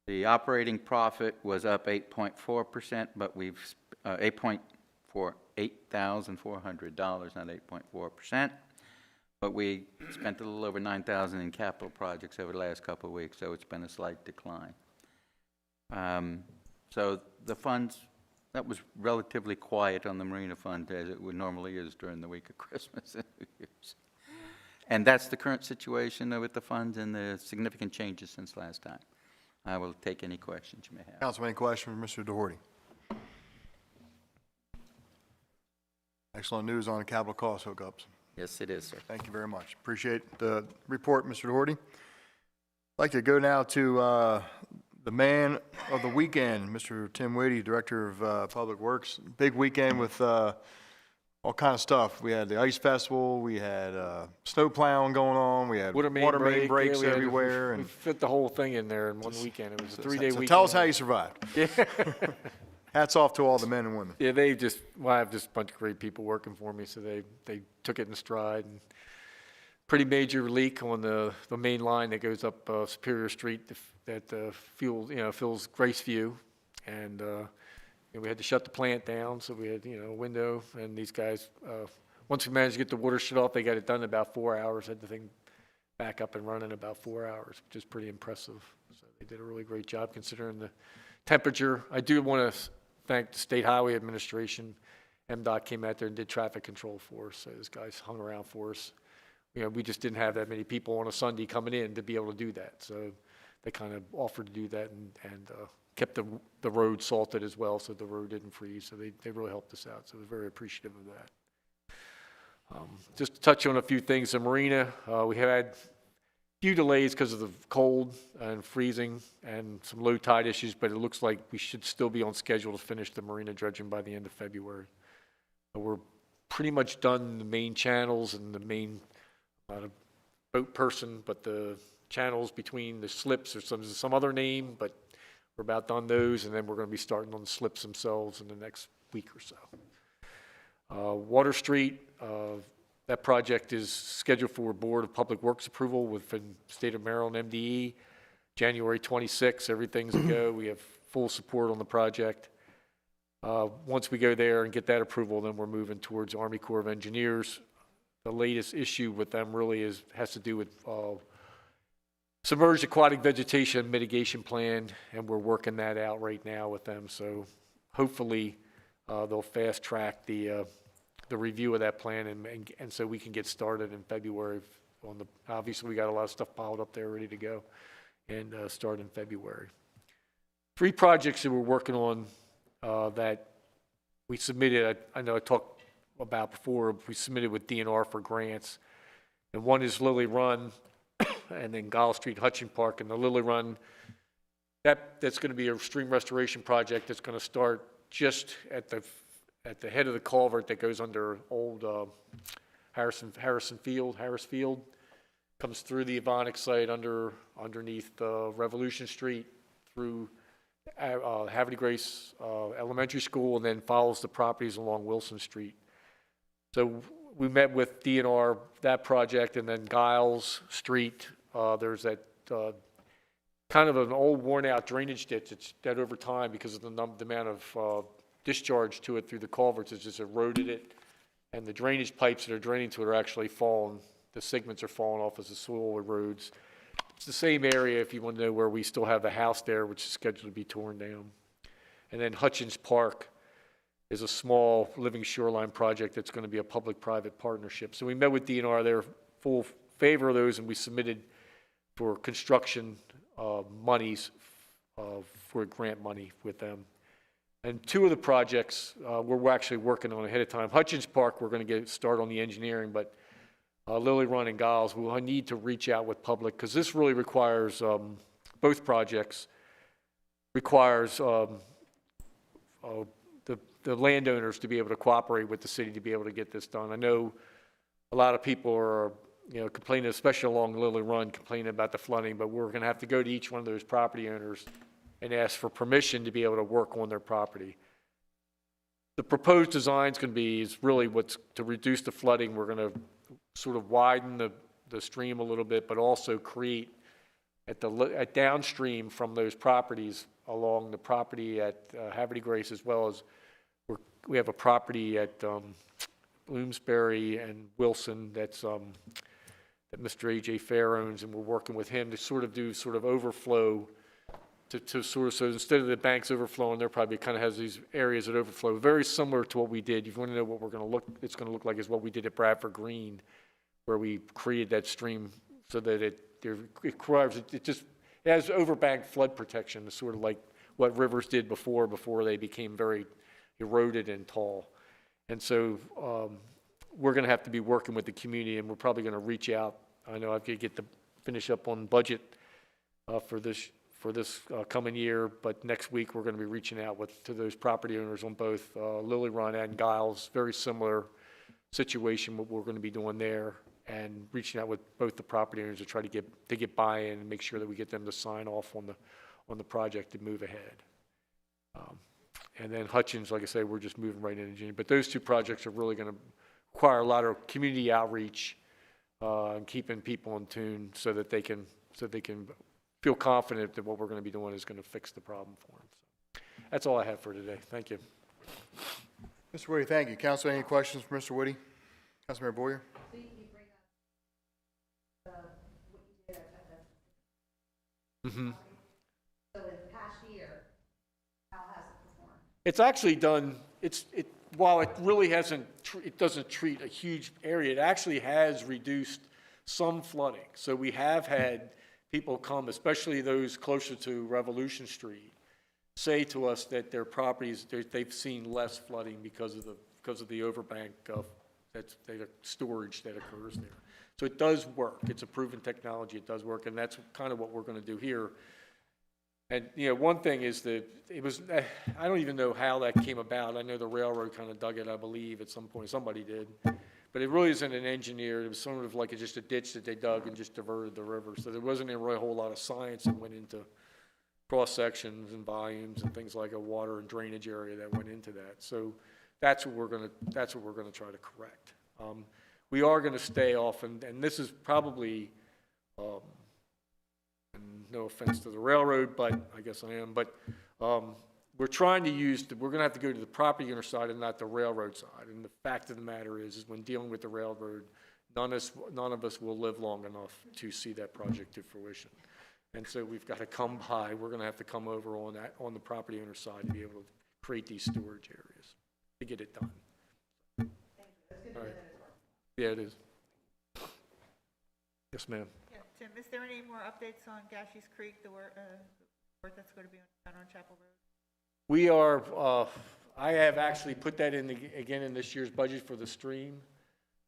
The operating profit was up 8.4%, but we've $8,400, not 8.4%. But we spent a little over $9,000 in capital projects over the last couple of weeks, so it's been a slight decline. So the funds, that was relatively quiet on the Marina Fund, as it normally is during the week of Christmas and New Year's. And that's the current situation with the funds and the significant changes since last time. I will take any questions you may have. Councilman, any question for Mr. Doherty? Excellent news on the capital cost hookups. Yes, it is, sir. Thank you very much. Appreciate the report, Mr. Doherty. I'd like to go now to the man of the weekend, Mr. Tim Whitty, Director of Public Works. Big weekend with all kind of stuff. We had the ice festival, we had snow plowing going on, we had water main breaks everywhere. We fit the whole thing in there in one weekend. It was a 3-day weekend. Tell us how you survived. Yeah. Hats off to all the men and women. Yeah, I have just a bunch of great people working for me, so they took it in stride. And pretty major leak on the main line that goes up Superior Street that fills Graceview, and we had to shut the plant down, so we had a window. And these guys, once we managed to get the water shut off, they got it done in about 4 hours. Had the thing back up and running in about 4 hours, which is pretty impressive. So they did a really great job considering the temperature. I do want to thank the State Highway Administration. MDOT came out there and did traffic control for us, so those guys hung around for us. We just didn't have that many people on a Sunday coming in to be able to do that, so they kind of offered to do that and kept the road salted as well, so the road didn't freeze, so they really helped us out, so we're very appreciative of that. Just to touch on a few things, the marina, we have had a few delays because of the cold and freezing and some low tide issues, but it looks like we should still be on schedule to finish the marina dredging by the end of February. We're pretty much done the main channels and the main, not a boat person, but the channels between the slips or some other name, but we're about done those, and then we're going to be starting on the slips themselves in the next week or so. Water Street, that project is scheduled for Board of Public Works approval with the State of Maryland MDE, January 26th. Everything's a go. We have full support on the project. Once we go there and get that approval, then we're moving towards Army Corps of Engineers. The latest issue with them really has to do with submerged aquatic vegetation mitigation plan, and we're working that out right now with them. So hopefully they'll fast track the review of that plan, and so we can get started in February. Obviously we got a lot of stuff piled up there ready to go, and start in February. 3 projects that we're working on that we submitted. I know I talked about before. We submitted with DNR for grants, and one is Lily Run, and then Gile Street, Hutchin Park. And the Lily Run, that's going to be a stream restoration project that's going to start just at the head of the culvert that goes under old Harris Field, comes through the Evonik site underneath Revolution Street through Havre Grace Elementary School, and then follows the properties along Wilson Street. So we met with DNR, that project, and then Giles Street. There's that kind of an old worn-out drainage ditch. It's dead over time because of the amount of discharge to it through the culverts. It's just eroded it, and the drainage pipes that are draining to it are actually falling. The segments are falling off as the soil erodes. It's the same area, if you want to know, where we still have the house there, which is scheduled to be torn down. And then Hutchins Park is a small living shoreline project that's going to be a public-private partnership. So we met with DNR, they're full favor of those, and we submitted for construction monies for grant money with them. And two of the projects we're actually working on ahead of time. Hutchins Park, we're going to get started on the engineering, but Lily Run and Giles, we'll need to reach out with public, because this really requires, both projects requires the landowners to be able to cooperate with the city to be able to get this done. I know a lot of people are, complaining, especially along Lily Run, complaining about the flooding, but we're going to have to go to each one of those property owners and ask for permission to be able to work on their property. The proposed design is really what's to reduce the flooding. We're going to sort of widen the stream a little bit, but also create at downstream from those properties along the property at Haverty Grace, as well as we have a property at Bloomsbury and Wilson that's that Mr. A.J. Fair owns, and we're working with him to sort of overflow to sort of, so instead of the banks overflowing, there probably kind of has these areas that overflow, very similar to what we did. If you want to know what it's going to look like is what we did at Bradford Green, where we created that stream so that it has overbank flood protection. It's sort of like what rivers did before they became very eroded and tall. And so we're going to have to be working with the community, and we're probably going to reach out. I know I've got to finish up on budget for this coming year, but next week we're going to be reaching out to those property owners on both Lily Run and Giles. Very similar situation what we're going to be doing there, and reaching out with both the property owners to try to get buy-in and make sure that we get them to sign off on the project to move ahead. And then Hutchins, like I say, we're just moving right into June. But those two projects are really going to require a lot of community outreach and keeping people in tune so that they can feel confident that what we're going to be doing is going to fix the problem for them. So that's all I have for today. Thank you. Mr. Woody, thank you. Council, any questions for Mr. Woody? Councilmember Boyer? So you bring up what you did at the. Mm-hmm. So in the past year, how has it performed? It's actually done, while it really it doesn't treat a huge area, it actually has reduced some flooding. So we have had people come, especially those closer to Revolution Street, say to us that their properties, they've seen less flooding because of the overbank the storage that occurs there. So it does work. It's a proven technology. It does work, and that's kind of what we're going to do here. And, one thing is that I don't even know how that came about. I know the railroad kind of dug it, I believe, at some point. Somebody did. But it really isn't an engineer. It was sort of like just a ditch that they dug and just diverted the river. So there wasn't really a whole lot of science that went into cross sections and volumes and things like a water and drainage area that went into that. So that's what we're going to try to correct. We are going to stay off, and this is probably. No offense to the railroad, but I guess I am. But we're trying to we're going to have to go to the property owner side and not the railroad side. And the fact of the matter is when dealing with the railroad, none of us will live long enough to see that project to fruition. And so we've got to come by. We're going to have to come over on the property owner side to be able to create these storage areas to get it done. Thank you. That's good to All hear right. that it's working. Yeah, it is. Yes, ma'am. Yeah, Tim, is there any more updates on Gashies Creek, the work that's going to be done on Chapel Road? We are, I have actually put that again in this year's budget for the stream,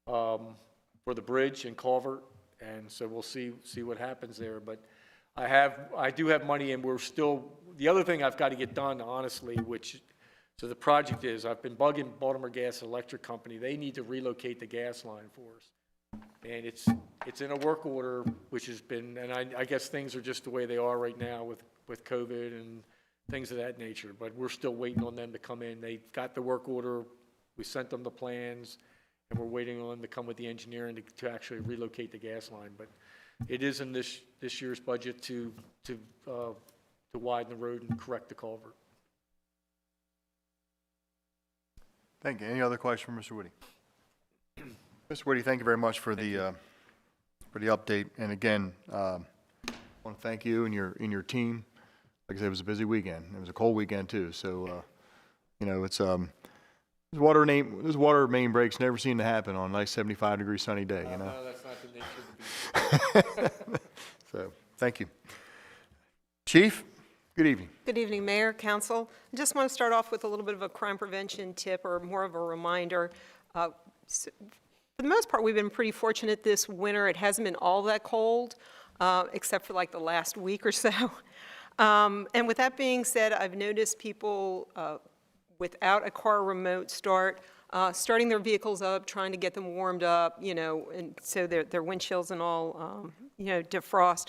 for the bridge and culvert, and so we'll see what happens there. But I do have money, and we're still, the other thing I've got to get done, honestly, so the project is, I've been bugging Baltimore Gas and Electric Company. They need to relocate the gas line for us. And it's in a work order, which has been, and I guess things are just the way they are right now with COVID and things of that nature. But we're still waiting on them to come in. They got the work order. We sent them the plans, and we're waiting on them to come with the engineering to actually relocate the gas line. But it is in this year's budget to widen the road and correct the culvert. Thank you. Any other questions for Mr. Woody? Mr. Woody, thank you very much for the update. And again, want to thank you and your team. Like I said, it was a busy weekend. It was a cold weekend too, so, you know, it's, those water main breaks never seem to happen on a nice 75-degree sunny day, you know? No, that's not the nature of the beast. So, thank you. Chief, good evening. Good evening, Mayor, Council. I just want to start off with a little bit of a crime prevention tip or more of a reminder. For the most part, we've been pretty fortunate this winter. It hasn't been all that cold, except for like the last week or so. And with that being said, I've noticed people without a car remote start, starting their vehicles up, trying to get them warmed up, you know, and so their windshields and all, you know, defrost.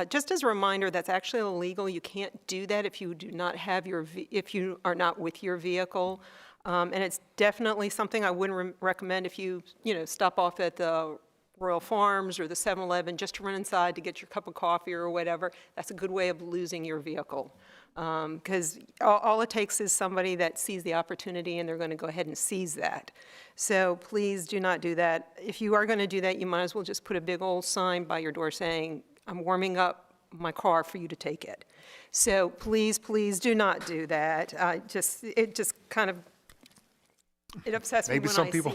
Just as a reminder, that's actually illegal. You can't do that if you do not have if you are not with your vehicle. And it's definitely something I wouldn't recommend if you know, stop off at the Royal Farms or the 7-Eleven just to run inside to get your cup of coffee or whatever. That's a good way of losing your vehicle. Because all it takes is somebody that sees the opportunity and they're going to go ahead and seize that. So please do not do that. If you are going to do that, you might as well just put a big old sign by your door saying, I'm warming up my car for you to take it. So please, please do not do that. It just kind of, it upsets me when I see that. Maybe some people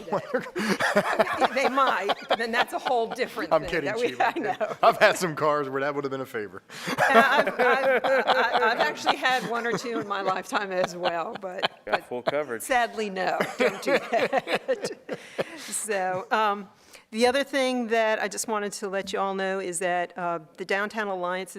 They might, but then that's a whole different thing. I'm kidding, that Chief. I know. I've had some cars where that would have been a favor. I've actually had one or two in my lifetime as well, but Full coverage. sadly, no, don't do that. So, the other thing that I just wanted to let you all know is that the Downtown Alliance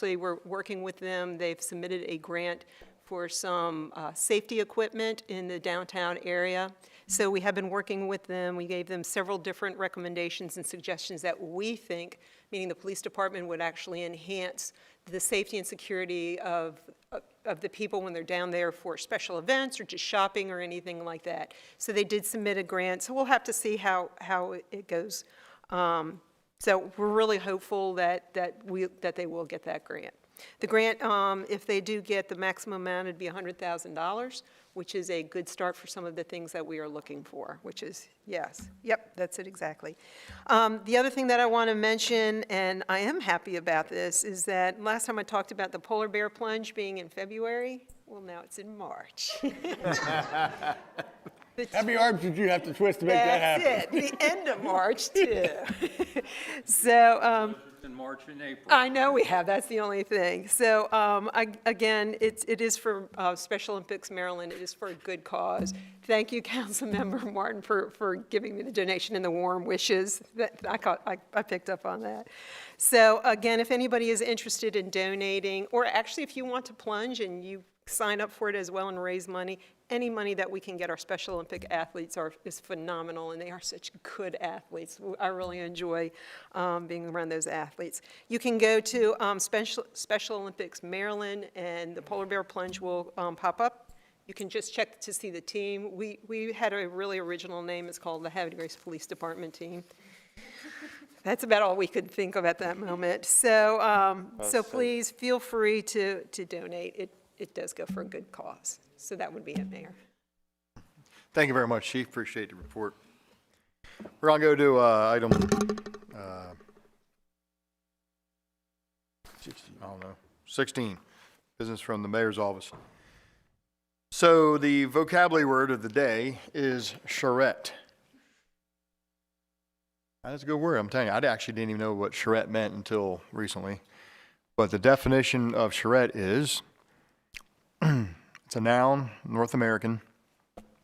we're working with them. They've submitted a grant for some safety equipment in the downtown area. So we have been working with them. We gave them several different recommendations and suggestions that we think, meaning the police department, would actually enhance the safety and security of the people when they're down there for special events or just shopping or anything like that. So they did submit a grant. So we'll have to see how it goes. So we're really hopeful that they will get that grant. The grant, if they do get the maximum amount, it'd be $100,000, which is a good start for some of the things that we are looking for, which is, yes, yep, that's it exactly. The other thing that I want to mention, and I am happy about this, is that last time I talked about the polar bear plunge being in February. Well, now it's in March. How many arms did you have to twist to make that happen? That's it, the end of March, too. So, In March and April. I know we have, that's the only thing. So, again, it is for Special Olympics Maryland, it is for a good cause. Thank you, Councilmember Martin, for giving me the donation and the warm wishes. I picked up on that. So, again, if anybody is interested in donating, or actually if you want to plunge and you sign up for it as well and raise money, any money that we can get our Special Olympic athletes is phenomenal, and they are such good athletes. I really enjoy being around those athletes. You can go to Special Olympics Maryland, and the Polar Bear Plunge will pop up. You can just check to see the team. We had a really original name. It's called the Haverty Police Department Team. That's about all we could think of at that moment. So, so please feel free to donate. It does go for a good cause. So that would be it, Mayor. Thank you very much, Chief. Appreciate the report. We're going to go to item, I don't know, 16, business from the mayor's office. So the vocabulary word of the day is charrette. That's a good word, I'm telling you. I actually didn't even know what charrette meant until recently. But the definition of charrette is, it's a noun, North American.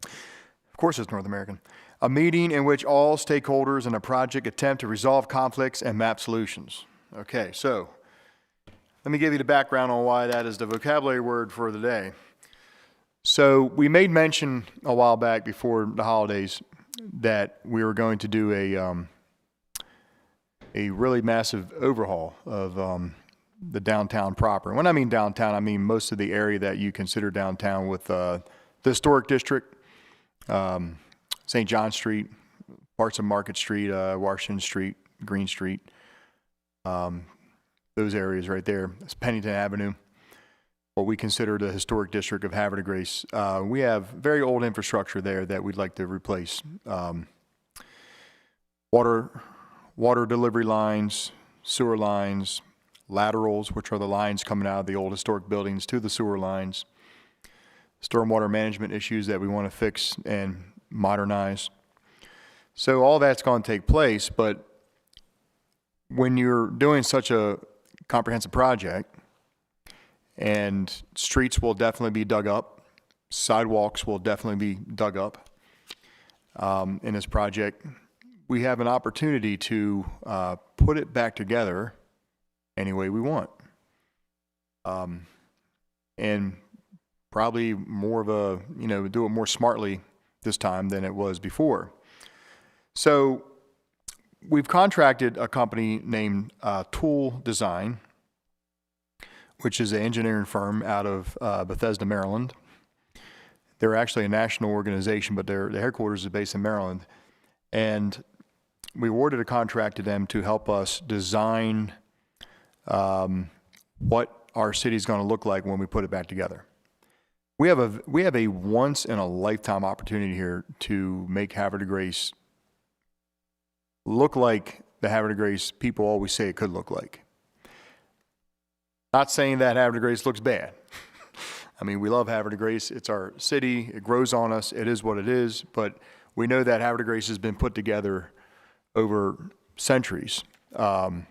Of course it's North American. A meeting in which all stakeholders in a project attempt to resolve conflicts and map solutions. Okay, so let me give you the background on why that is the vocabulary word for the day. So we made mention a while back before the holidays that we were going to do a really massive overhaul of the downtown proper. And when I mean downtown, I mean most of the area that you consider downtown with the historic district, St. John Street, parts of Market Street, Washington Street, Green Street, those areas right there. It's Pennington Avenue, what we consider the historic district of Havre de Grace. We have very old infrastructure there that we'd like to replace. Water delivery lines, sewer lines, laterals, which are the lines coming out of the old historic buildings to the sewer lines, stormwater management issues that we want to fix and modernize. So all that's going to take place, but when you're doing such a comprehensive project, and streets will definitely be dug up, sidewalks will definitely be dug up in this project, we have an opportunity to put it back together any way we want. And probably more of a, do it more smartly this time than it was before. So we've contracted a company named Tool Design, which is an engineering firm out of Bethesda, Maryland. They're actually a national organization, but their headquarters is based in Maryland. And we awarded a contract to them to help us design what our city's going to look like when we put it back together. We have a once in a lifetime opportunity here to make Havre de Grace look like the Havre de Grace people always say it could look like. Not saying that Havre de Grace looks bad. I mean, we love Havre de Grace. It's our city. It grows on us. It is what it is. But we know that Havre de Grace has been put together over centuries. And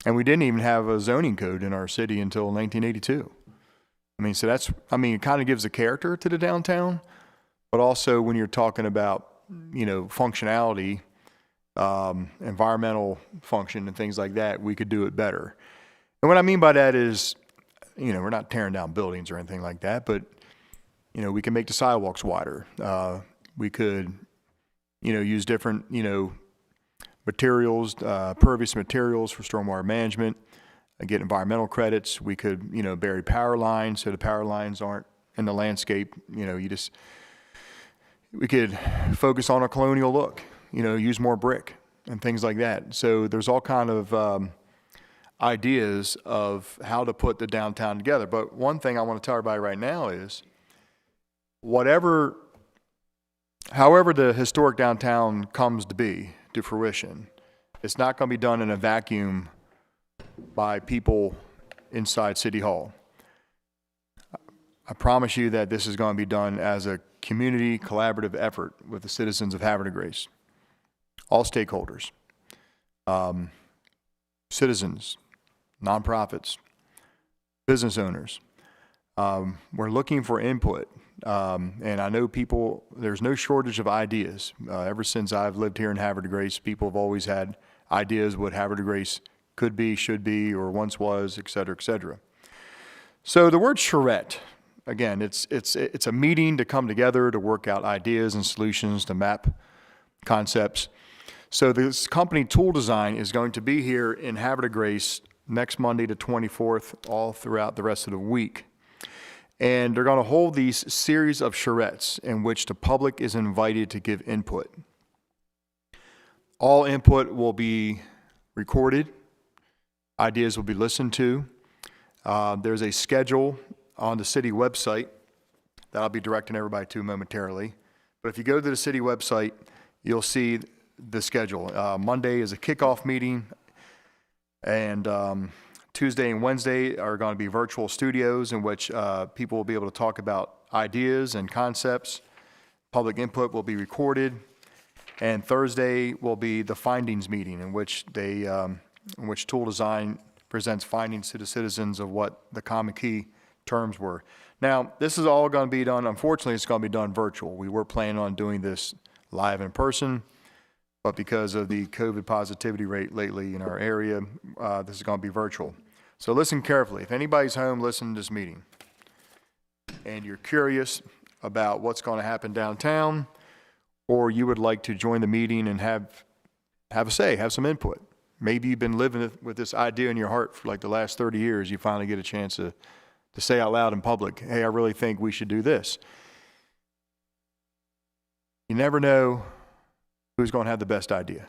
we didn't even have a zoning code in our city until 1982. I mean, so it kind of gives a character to the downtown, but also when you're talking about, functionality, environmental function and things like that, we could do it better. And what I mean by that is, we're not tearing down buildings or anything like that, but, we can make the sidewalks wider. We could, use different, materials, pervious materials for stormwater management, get environmental credits. We could, bury power lines so the power lines aren't in the landscape. We could focus on a colonial look, use more brick and things like that. So there's all kind of ideas of how to put the downtown together. But one thing I want to tell everybody right now is however the historic downtown comes to be, to fruition, it's not going to be done in a vacuum by people inside City Hall. I promise you that this is going to be done as a community collaborative effort with the citizens of Havre de Grace, all stakeholders, citizens, nonprofits, business owners. We're looking for input. And I know there's no shortage of ideas. Ever since I've lived here in Havre de Grace, people have always had ideas what Havre de Grace could be, should be, or once was, et cetera, et cetera. So the word charrette, again, it's a meeting to come together to work out ideas and solutions, to map concepts. So this company Tool Design is going to be here in Havre de Grace next Monday the 24th, all throughout the rest of the week. And they're going to hold these series of charrettes in which the public is invited to give input. All input will be recorded. Ideas will be listened to. There's a schedule on the city website that I'll be directing everybody to momentarily. But if you go to the city website, you'll see the schedule. Monday is a kickoff meeting, and Tuesday and Wednesday are going to be virtual studios in which people will be able to talk about ideas and concepts. Public input will be recorded. And Thursday will be the findings meeting in which Tool Design presents findings to the citizens of what the common key terms were. Now, this is all going to be done, unfortunately, it's going to be done virtual. We were planning on doing this live in person, but because of the COVID positivity rate lately in our area, this is going to be virtual. So listen carefully. If anybody's home listening to this meeting and you're curious about what's going to happen downtown, or you would like to join the meeting and have a say, have some input. Maybe you've been living with this idea in your heart for like the last 30 years. You finally get a chance to say out loud in public, hey, I really think we should do this. You never know who's going to have the best idea.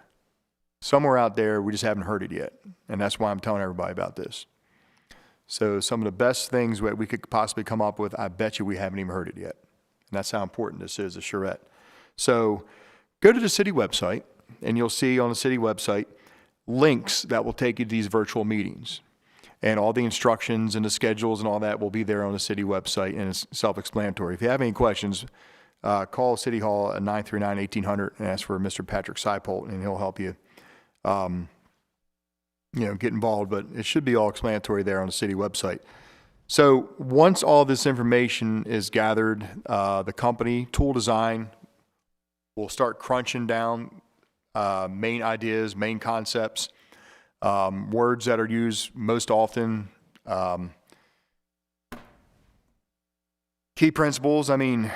Somewhere out there, we just haven't heard it yet. And that's why I'm telling everybody about this. So some of the best things that we could possibly come up with, I bet you we haven't even heard it yet. And that's how important this is, a charrette. So go to the city website, and you'll see on the city website links that will take you to these virtual meetings. And all the instructions and the schedules and all that will be there on the city website, and it's self-explanatory. If you have any questions, call City Hall at 939-1800 and ask for Mr. Patrick Seipolt, and he'll help you, get involved. But it should be all explanatory there on the city website. So once all this information is gathered, the company, Tool Design, will start crunching down main ideas, main concepts, words that are used most often, key principles. I mean,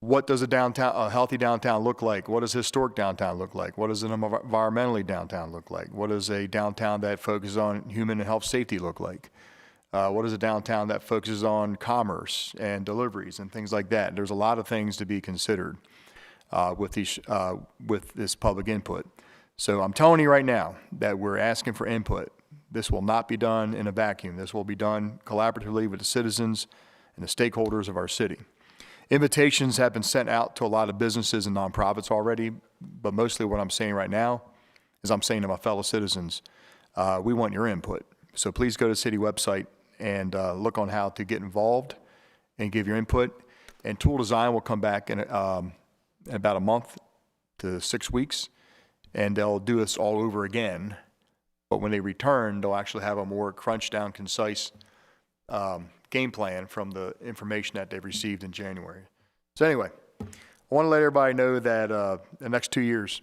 what does a healthy downtown look like? What does historic downtown look like? What does an environmentally downtown look like? What does a downtown that focuses on human and health safety look like? What is a downtown that focuses on commerce and deliveries and things like that? There's a lot of things to be considered with this public input. So I'm telling you right now that we're asking for input. This will not be done in a vacuum. This will be done collaboratively with the citizens and the stakeholders of our city. Invitations have been sent out to a lot of businesses and nonprofits already, but mostly what I'm saying right now is I'm saying to my fellow citizens, we want your input. So please go to the city website and look on how to get involved and give your input. And Tool Design will come back in about a month to 6 weeks, and they'll do this all over again. But when they return, they'll actually have a more crunched down, concise game plan from the information that they've received in January. So anyway, I want to let everybody know that the next 2 years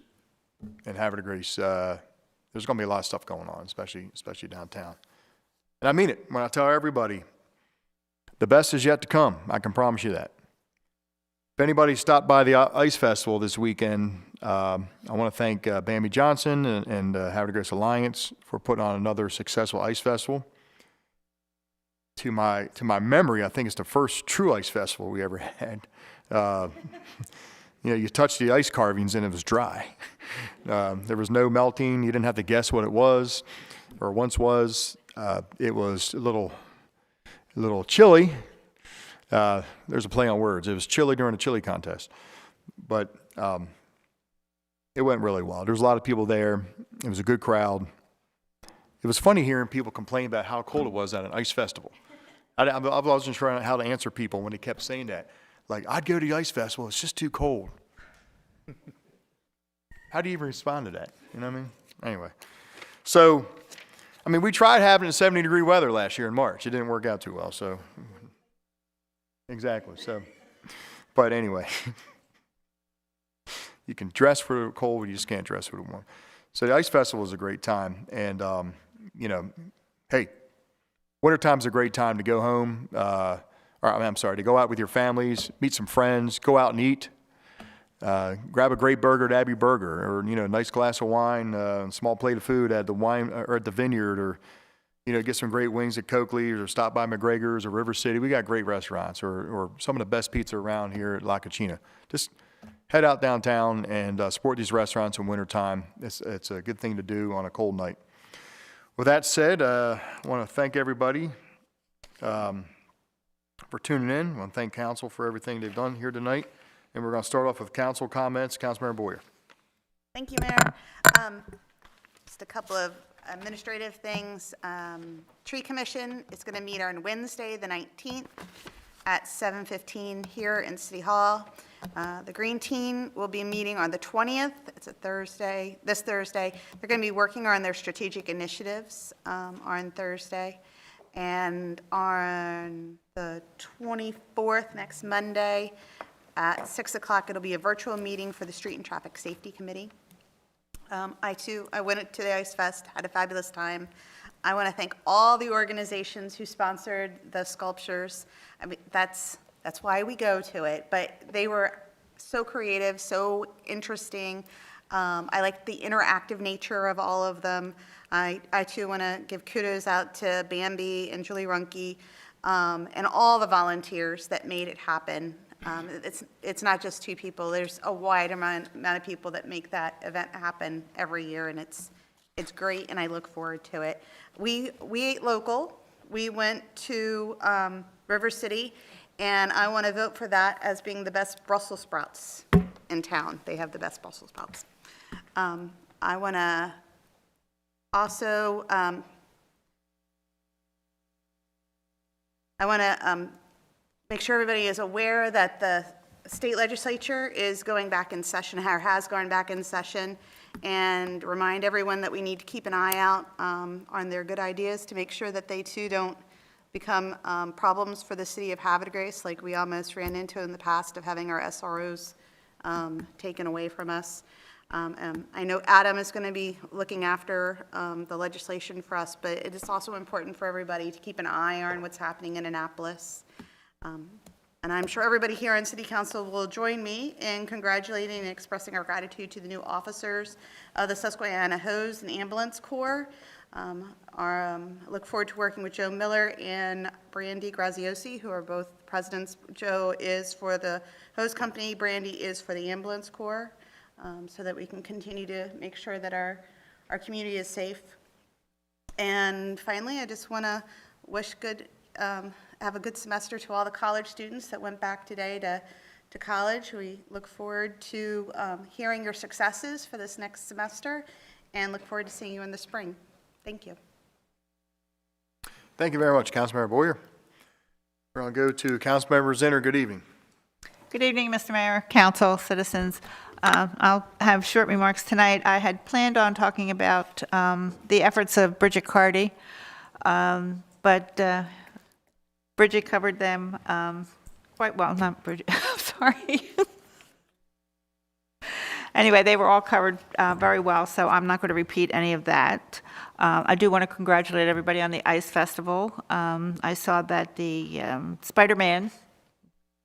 in Haverty Grace, there's going to be a lot of stuff going on, especially downtown. And I mean it when I tell everybody, the best is yet to come. I can promise you that. If anybody stopped by the Ice Festival this weekend, I want to thank Bambi Johnson and Haverty Grace Alliance for putting on another successful Ice Festival. To my memory, I think it's the first true Ice Festival we ever had. You touched the ice carvings and it was dry. There was no melting. You didn't have to guess what it was, or once was. It was a little chilly. There's a play on words. It was chilly during the chili contest, but it went really well. There was a lot of people there. It was a good crowd. It was funny hearing people complain about how cold it was at an ice festival. I wasn't sure how to answer people when they kept saying that. Like, I'd go to the ice festival, it's just too cold. How do you even respond to that? You know what I mean? Anyway. So, we tried having it 70-degree weather last year in March. It didn't work out too well, so. Exactly, so. But anyway. You can dress for the cold, but you just can't dress for the warm. So the ice festival was a great time. And, hey, wintertime's a great time to go home. To go out with your families, meet some friends, go out and eat. Grab a great burger at Abbey Burger, or, a nice glass of wine, a small plate of food at the wine or at the Vineyard, or, get some great wings at Coakley's, or stop by McGregor's or River City. We got great restaurants, or some of the best pizza around here at La Cucina. Just head out downtown and support these restaurants in wintertime. It's a good thing to do on a cold night. With that said, I want to thank everybody for tuning in. I want to thank council for everything they've done here tonight. And we're going to start off with council comments. Councilmember Boyer. Thank you, Mayor. Just a couple of administrative things. Tree Commission is going to meet on Wednesday, the 19th at 7:15 here in City Hall. The Green Team will be meeting on the 20th. It's a Thursday, this Thursday. They're going to be working on their strategic initiatives on Thursday. And on the 24th, next Monday, at 6 o'clock, it'll be a virtual meeting for the Street and Traffic Safety Committee. I went to the Ice Fest, had a fabulous time. I want to thank all the organizations who sponsored the sculptures. That's why we go to it, but they were so creative, so interesting. I like the interactive nature of all of them. I too want to give kudos out to Bambi and Julie Runke and all the volunteers that made it happen. It's not just two people. There's a wide amount of people that make that event happen every year, and it's great, and I look forward to it. We ate local. We went to River City, and I want to vote for that as being the best Brussels sprouts in town. They have the best Brussels sprouts. I want to also I want to make sure everybody is aware that the state legislature is going back in session, or has gone back in session, and remind everyone that we need to keep an eye out on their good ideas to make sure that they too don't become problems for the city of Havre, like we almost ran into in the past of having our SROs taken away from us. I know Adam is going to be looking after the legislation for us, but it is also important for everybody to keep an eye on what's happening in Annapolis. And I'm sure everybody here on City Council will join me in congratulating and expressing our gratitude to the new officers of the Susquehanna Hose and Ambulance Corps. I look forward to working with Joe Miller and Brandy Graziosi, who are both presidents. Joe is for the hose company, Brandy is for the Ambulance Corps, so that we can continue to make sure that our community is safe. And finally, I just want to wish have a good semester to all the college students that went back today to college. We look forward to hearing your successes for this next semester and look forward to seeing you in the spring. Thank you. Thank you very much, Councilmember Boyer. We're going to go to Councilmember Zinner. Good evening. Good evening, Mr. Mayor, council, citizens. I'll have short remarks tonight. I had planned on talking about the efforts of Bridget Carty, but Bridget covered them quite well. Not Bridget, sorry. Anyway, they were all covered very well, so I'm not going to repeat any of that. I do want to congratulate everybody on the Ice Festival. I saw that the Spider-Man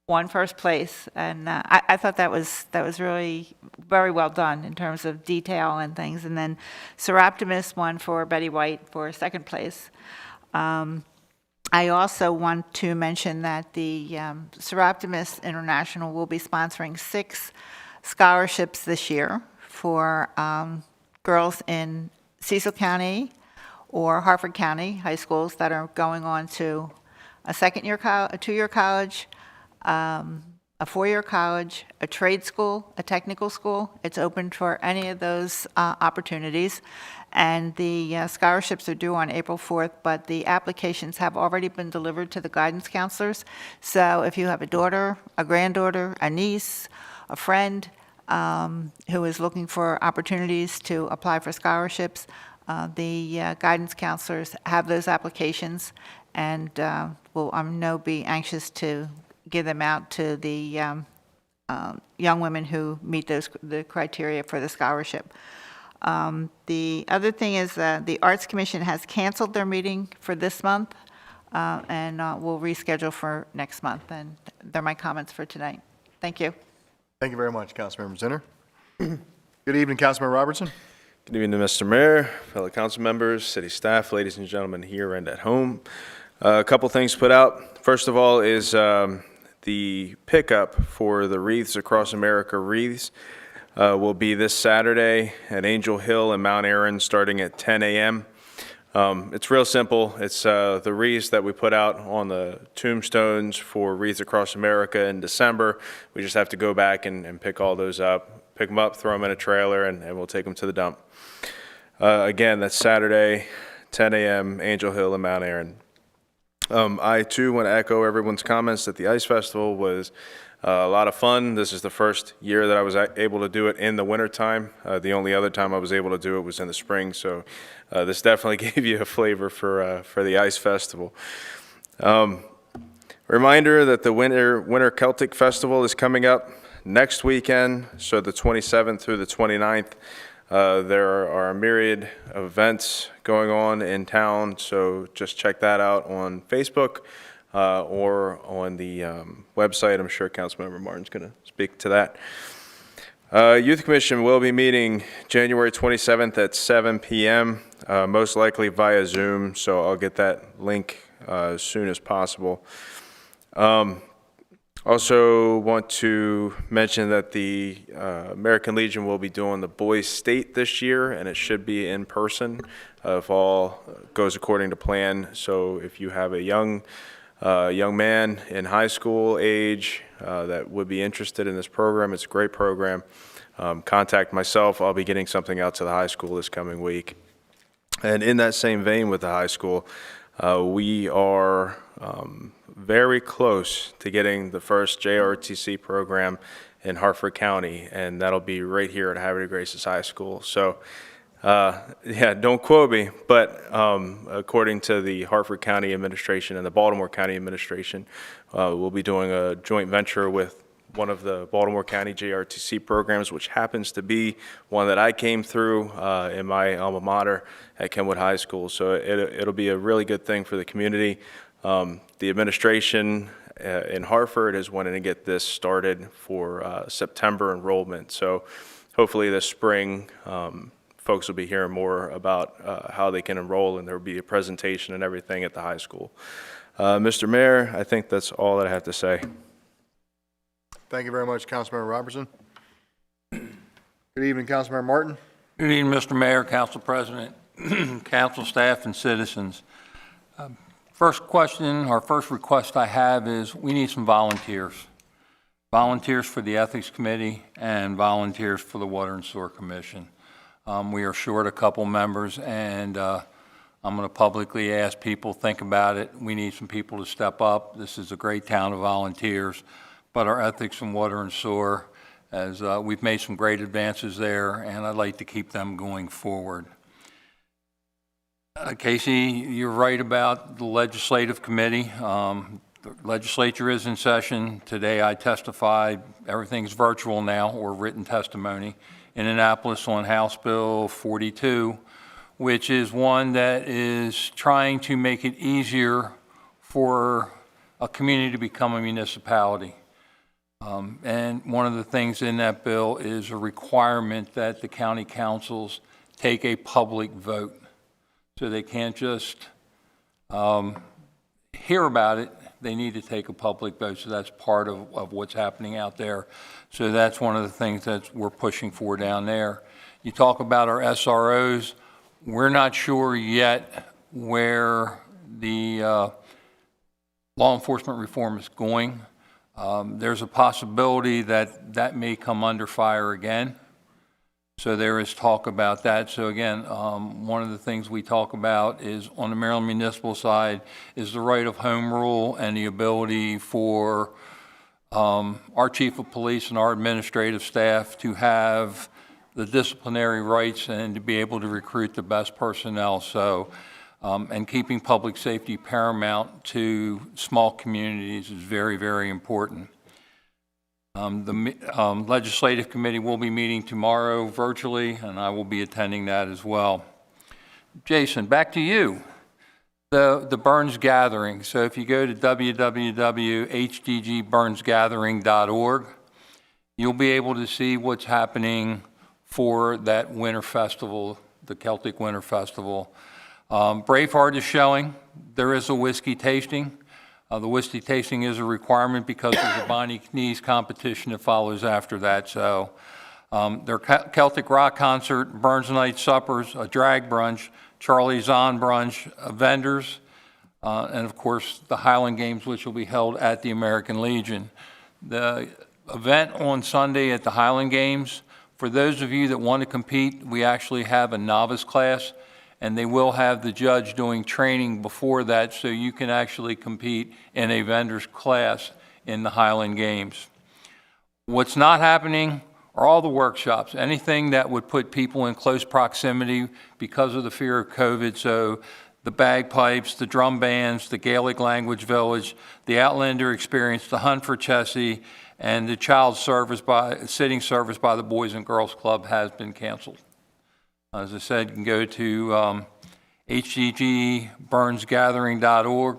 won first place, and I thought that was really very well done in terms of detail and things. And then Sir Optimus won for Betty White for second place. I also want to mention that the Sir Optimus International will be sponsoring 6 scholarships this year for girls in Cecil County or Harford County high schools that are going on to a second-year college, a 2-year college, a 4-year college, a trade school, a technical school. It's open for any of those opportunities. And the scholarships are due on April 4th, but the applications have already been delivered to the guidance counselors. So if you have a daughter, a granddaughter, a niece, a friend who is looking for opportunities to apply for scholarships, the guidance counselors have those applications and will, I know, be anxious to give them out to the young women who meet the criteria for the scholarship. The other thing is the Arts Commission has canceled their meeting for this month and will reschedule for next month. And they're my comments for tonight. Thank you. Thank you very much, Councilmember Zinner. Good evening, Councilmember Robertson. Good evening, Mr. Mayor, fellow council members, city staff, ladies and gentlemen here and at home. A couple things put out. First of all is the pickup for the Wreaths Across America wreaths will be this Saturday at Angel Hill and Mount Aaron starting at 10 a.m. It's real simple. It's the wreaths that we put out on the tombstones for Wreaths Across America in December. We just have to go back and pick all those up, pick them up, throw them in a trailer, and we'll take them to the dump. Again, that's Saturday, 10 a.m., Angel Hill and Mount Aaron. I, too, want to echo everyone's comments that the Ice Festival was a lot of fun. This is the first year that I was able to do it in the wintertime. The only other time I was able to do it was in the spring, so this definitely gave you a flavor for the Ice Festival. Reminder that the Winter Celtic Festival is coming up next weekend, so the 27th through the 29th. There are a myriad of events going on in town, so just check that out on Facebook or on the website. I'm sure Councilmember Martin's going to speak to that. Youth Commission will be meeting January 27th at 7 p.m., most likely via Zoom, so I'll get that link as soon as possible. Also want to mention that the American Legion will be doing the Boys State this year, and it should be in person if all goes according to plan. So if you have a young man in high school age that would be interested in this program, it's a great program. Contact myself. I'll be getting something out to the high school this coming week. And in that same vein with the high school, we are very close to getting the first JROTC program in Hartford County, and that'll be right here at Haverty Graces High School. So, yeah, don't quote me, but according to the Hartford County Administration and the Baltimore County Administration, we'll be doing a joint venture with one of the Baltimore County JRTC programs, which happens to be one that I came through in my alma mater at Kenwood High School. So it'll be a really good thing for the community. The administration in Hartford is wanting to get this started for September enrollment. So hopefully this spring, folks will be hearing more about how they can enroll, and there will be a presentation and everything at the high school. Mr. Mayor, I think that's all that I have to say. Thank you very much, Councilmember Robertson. Good evening, Councilmember Martin. Good evening, Mr. Mayor, Council President, Council staff, and citizens. First question, or first request I have is we need some volunteers. Volunteers for the Ethics Committee and volunteers for the Water and Sewer Commission. We are short a couple members, and I'm going to publicly ask people, think about it. We need some people to step up. This is a great town of volunteers. But our ethics and water and sewer, as we've made some great advances there, and I'd like to keep them going forward. Casey, you're right about the legislative committee. The legislature is in session. Today I testified, everything's virtual now, or written testimony, in Annapolis on House Bill 42, which is one that is trying to make it easier for a community to become a municipality. And one of the things in that bill is a requirement that the county councils take a public vote. So they can't just hear about it, they need to take a public vote. So that's part of what's happening out there. So that's one of the things that we're pushing for down there. You talk about our SROs. We're not sure yet where the law enforcement reform is going. There's a possibility that that may come under fire again. So there is talk about that. So again, one of the things we talk about is on the Maryland municipal side is the right of home rule and the ability for our chief of police and our administrative staff to have the disciplinary rights and to be able to recruit the best personnel. So and keeping public safety paramount to small communities is very, very important. The Legislative Committee will be meeting tomorrow virtually, and I will be attending that as well. Jason, back to you. The Burns Gathering. So if you go to www.hdgburnsgathering.org, you'll be able to see what's happening for that winter festival, the Celtic Winter Festival. Braveheart is showing. There is a whiskey tasting. The whiskey tasting is a requirement because there's a Bonnie Knees competition that follows after that. So their Celtic rock concert, Burns Night suppers, a drag brunch, Charlie Zahn brunch, vendors, and of course the Highland Games, which will be held at the American Legion. The event on Sunday at the Highland Games, for those of you that want to compete, we actually have a novice class, and they will have the judge doing training before that, so you can actually compete in a vendor's class in the Highland Games. What's not happening are all the workshops, anything that would put people in close proximity because of the fear of COVID. So the bagpipes, the drum bands, the Gaelic language village, the Outlander experience, the Hunt for Chessie, and the child sitting service by the Boys and Girls Club has been canceled. As I said, you can go to hggburnsgathering.org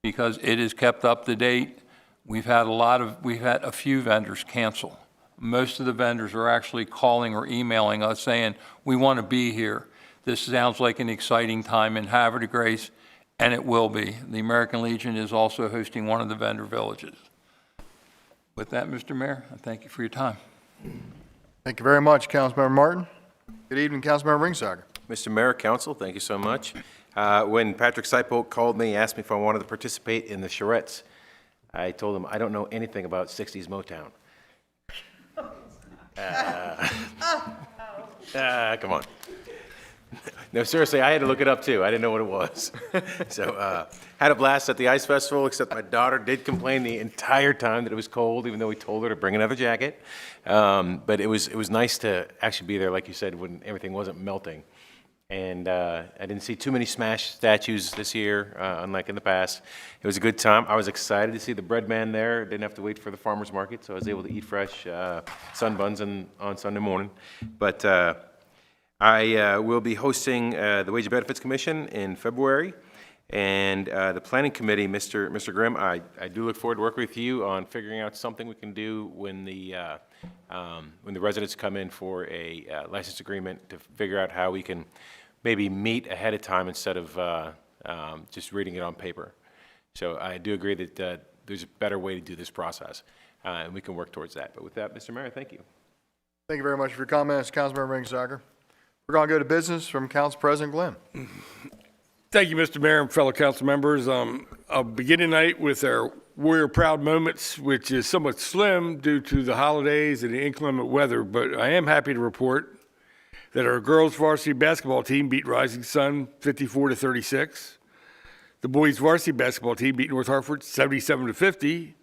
because it is kept up to date. We've had a few vendors cancel. Most of the vendors are actually calling or emailing us saying, we want to be here. This sounds like an exciting time in Haverty Grace, and it will be. The American Legion is also hosting one of the vendor villages. With that, Mr. Mayor, I thank you for your time. Thank you very much, Councilmember Martin. Good evening, Councilmember Ringsager. Mr. Mayor, Council, thank you so much. When Patrick Seipold called me, asked me if I wanted to participate in the charrettes, I told him I don't know anything about 60s Motown. Come on. No, seriously, I had to look it up too. I didn't know what it was. So, had a blast at the ice festival, except my daughter did complain the entire time that it was cold, even though we told her to bring another jacket. But it was nice to actually be there, like you said, when everything wasn't melting. And I didn't see too many smashed statues this year, unlike in the past. It was a good time. I was excited to see the bread man there. Didn't have to wait for the farmer's market, so I was able to eat fresh sun buns on Sunday morning. But I will be hosting the Wage and Benefits Commission in February. And the Planning Committee, Mr. Grimm, I do look forward to working with you on figuring out something we can do when the residents come in for a license agreement, to figure out how we can maybe meet ahead of time instead of just reading it on paper. So I do agree that there's a better way to do this process, and we can work towards that. But with that, Mr. Mayor, thank you. Thank you very much for your comments, Councilmember Ringsager. We're going to go to business from Council President Glenn. Thank you, Mr. Mayor and fellow council members. I'll begin tonight with our Warrior Proud Moments, which is somewhat slim due to the holidays and the inclement weather, but I am happy to report that our girls varsity basketball team beat Rising Sun 54-36. The boys varsity basketball team beat North Hartford 77-50.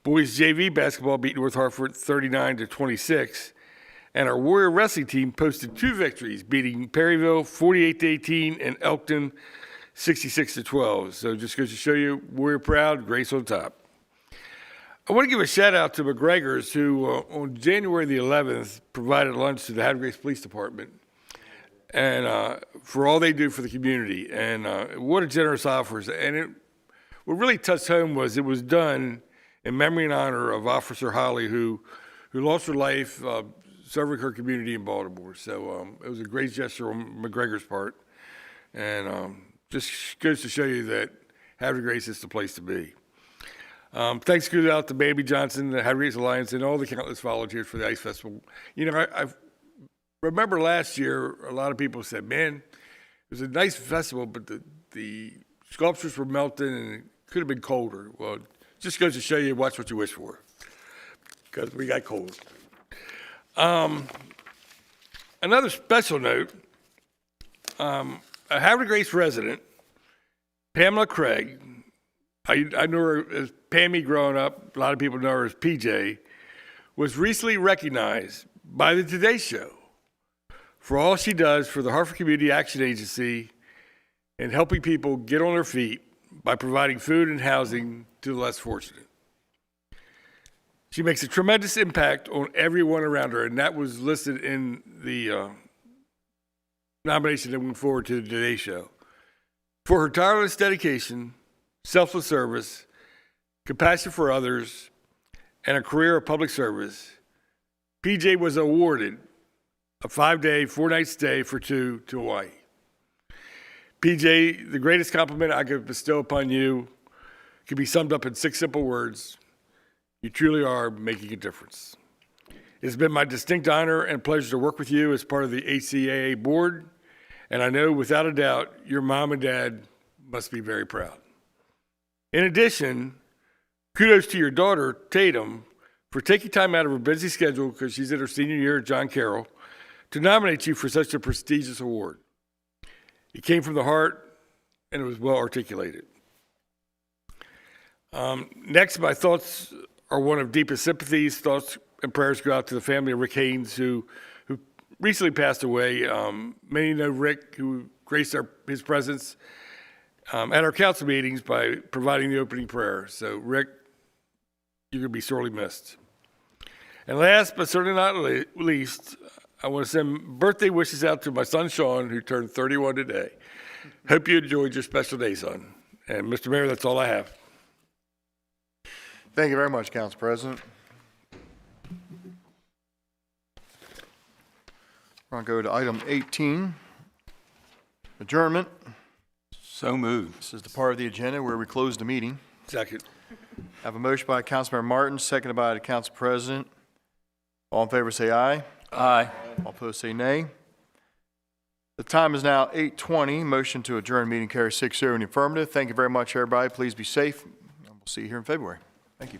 Boys JV basketball beat North Hartford 39-26. And our Warrior Wrestling team posted 2 victories, beating Perryville 48-18 and Elkton 66-12. So just goes to show you, Warrior proud, Grace on top. I want to give a shout out to McGregor's, who on January the 11th provided lunch to the Havre Police Department, and for all they do for the community. And what a generous offer. And what really touched home was it was done in memory and honor of Officer Holly, who lost her life serving her community in Baltimore. So it was a great gesture on McGregor's part, and just goes to show you that Havre Grace is the place to be. Thanks goes out to Baby Johnson, the Havre Grace Alliance, and all the countless volunteers for the Ice Festival. You know, I remember last year, a lot of people said, man, it was a nice festival, but the sculptures were melting and it could have been colder. Well, it just goes to show you, watch what you wish for, because we got cold. Another special note, a Havre Grace resident, Pamela Craig, I knew her as Pammy growing up, a lot of people know her as PJ, was recently recognized by the Today Show for all she does for the Hartford Community Action Agency and helping people get on their feet by providing food and housing to the less fortunate. She makes a tremendous impact on everyone around her, and that was listed in the nomination that went forward to the Today Show. For her tireless dedication, selfless service, compassion for others, and a career of public service, PJ was awarded a 5-day, 4-night stay for 2 to Hawaii. PJ, the greatest compliment I could bestow upon you can be summed up in 6 simple words. You truly are making a difference. It's been my distinct honor and pleasure to work with you as part of the HCAA board, and I know without a doubt your mom and dad must be very proud. In addition, kudos to your daughter, Tatum, for taking time out of her busy schedule, because she's in her senior year at John Carroll, to nominate you for such a prestigious award. It came from the heart, and it was well articulated. Next, my thoughts are one of deepest sympathies. Thoughts and prayers go out to the family of Rick Haynes, who recently passed away. Many know Rick, who graced his presence at our council meetings by providing the opening prayer. So, Rick, you're going to be sorely missed. And last, but certainly not least, I want to send birthday wishes out to my son, Sean, who turned 31 today. Hope you enjoyed your special day, son. And Mr. Mayor, that's all I have. Thank you very much, Council President. We're going to go to item 18, adjournment. So moved. This is the part of the agenda where we close the meeting. Second. I have a motion by Councilmember Martin, seconded by the Council President. All in favor say aye. Aye. All opposed say nay. The time is now 8:20. Motion to adjourn meeting carries 6-0 in the affirmative. Thank you very much, everybody. Please be safe. We'll see you here in February. Thank you.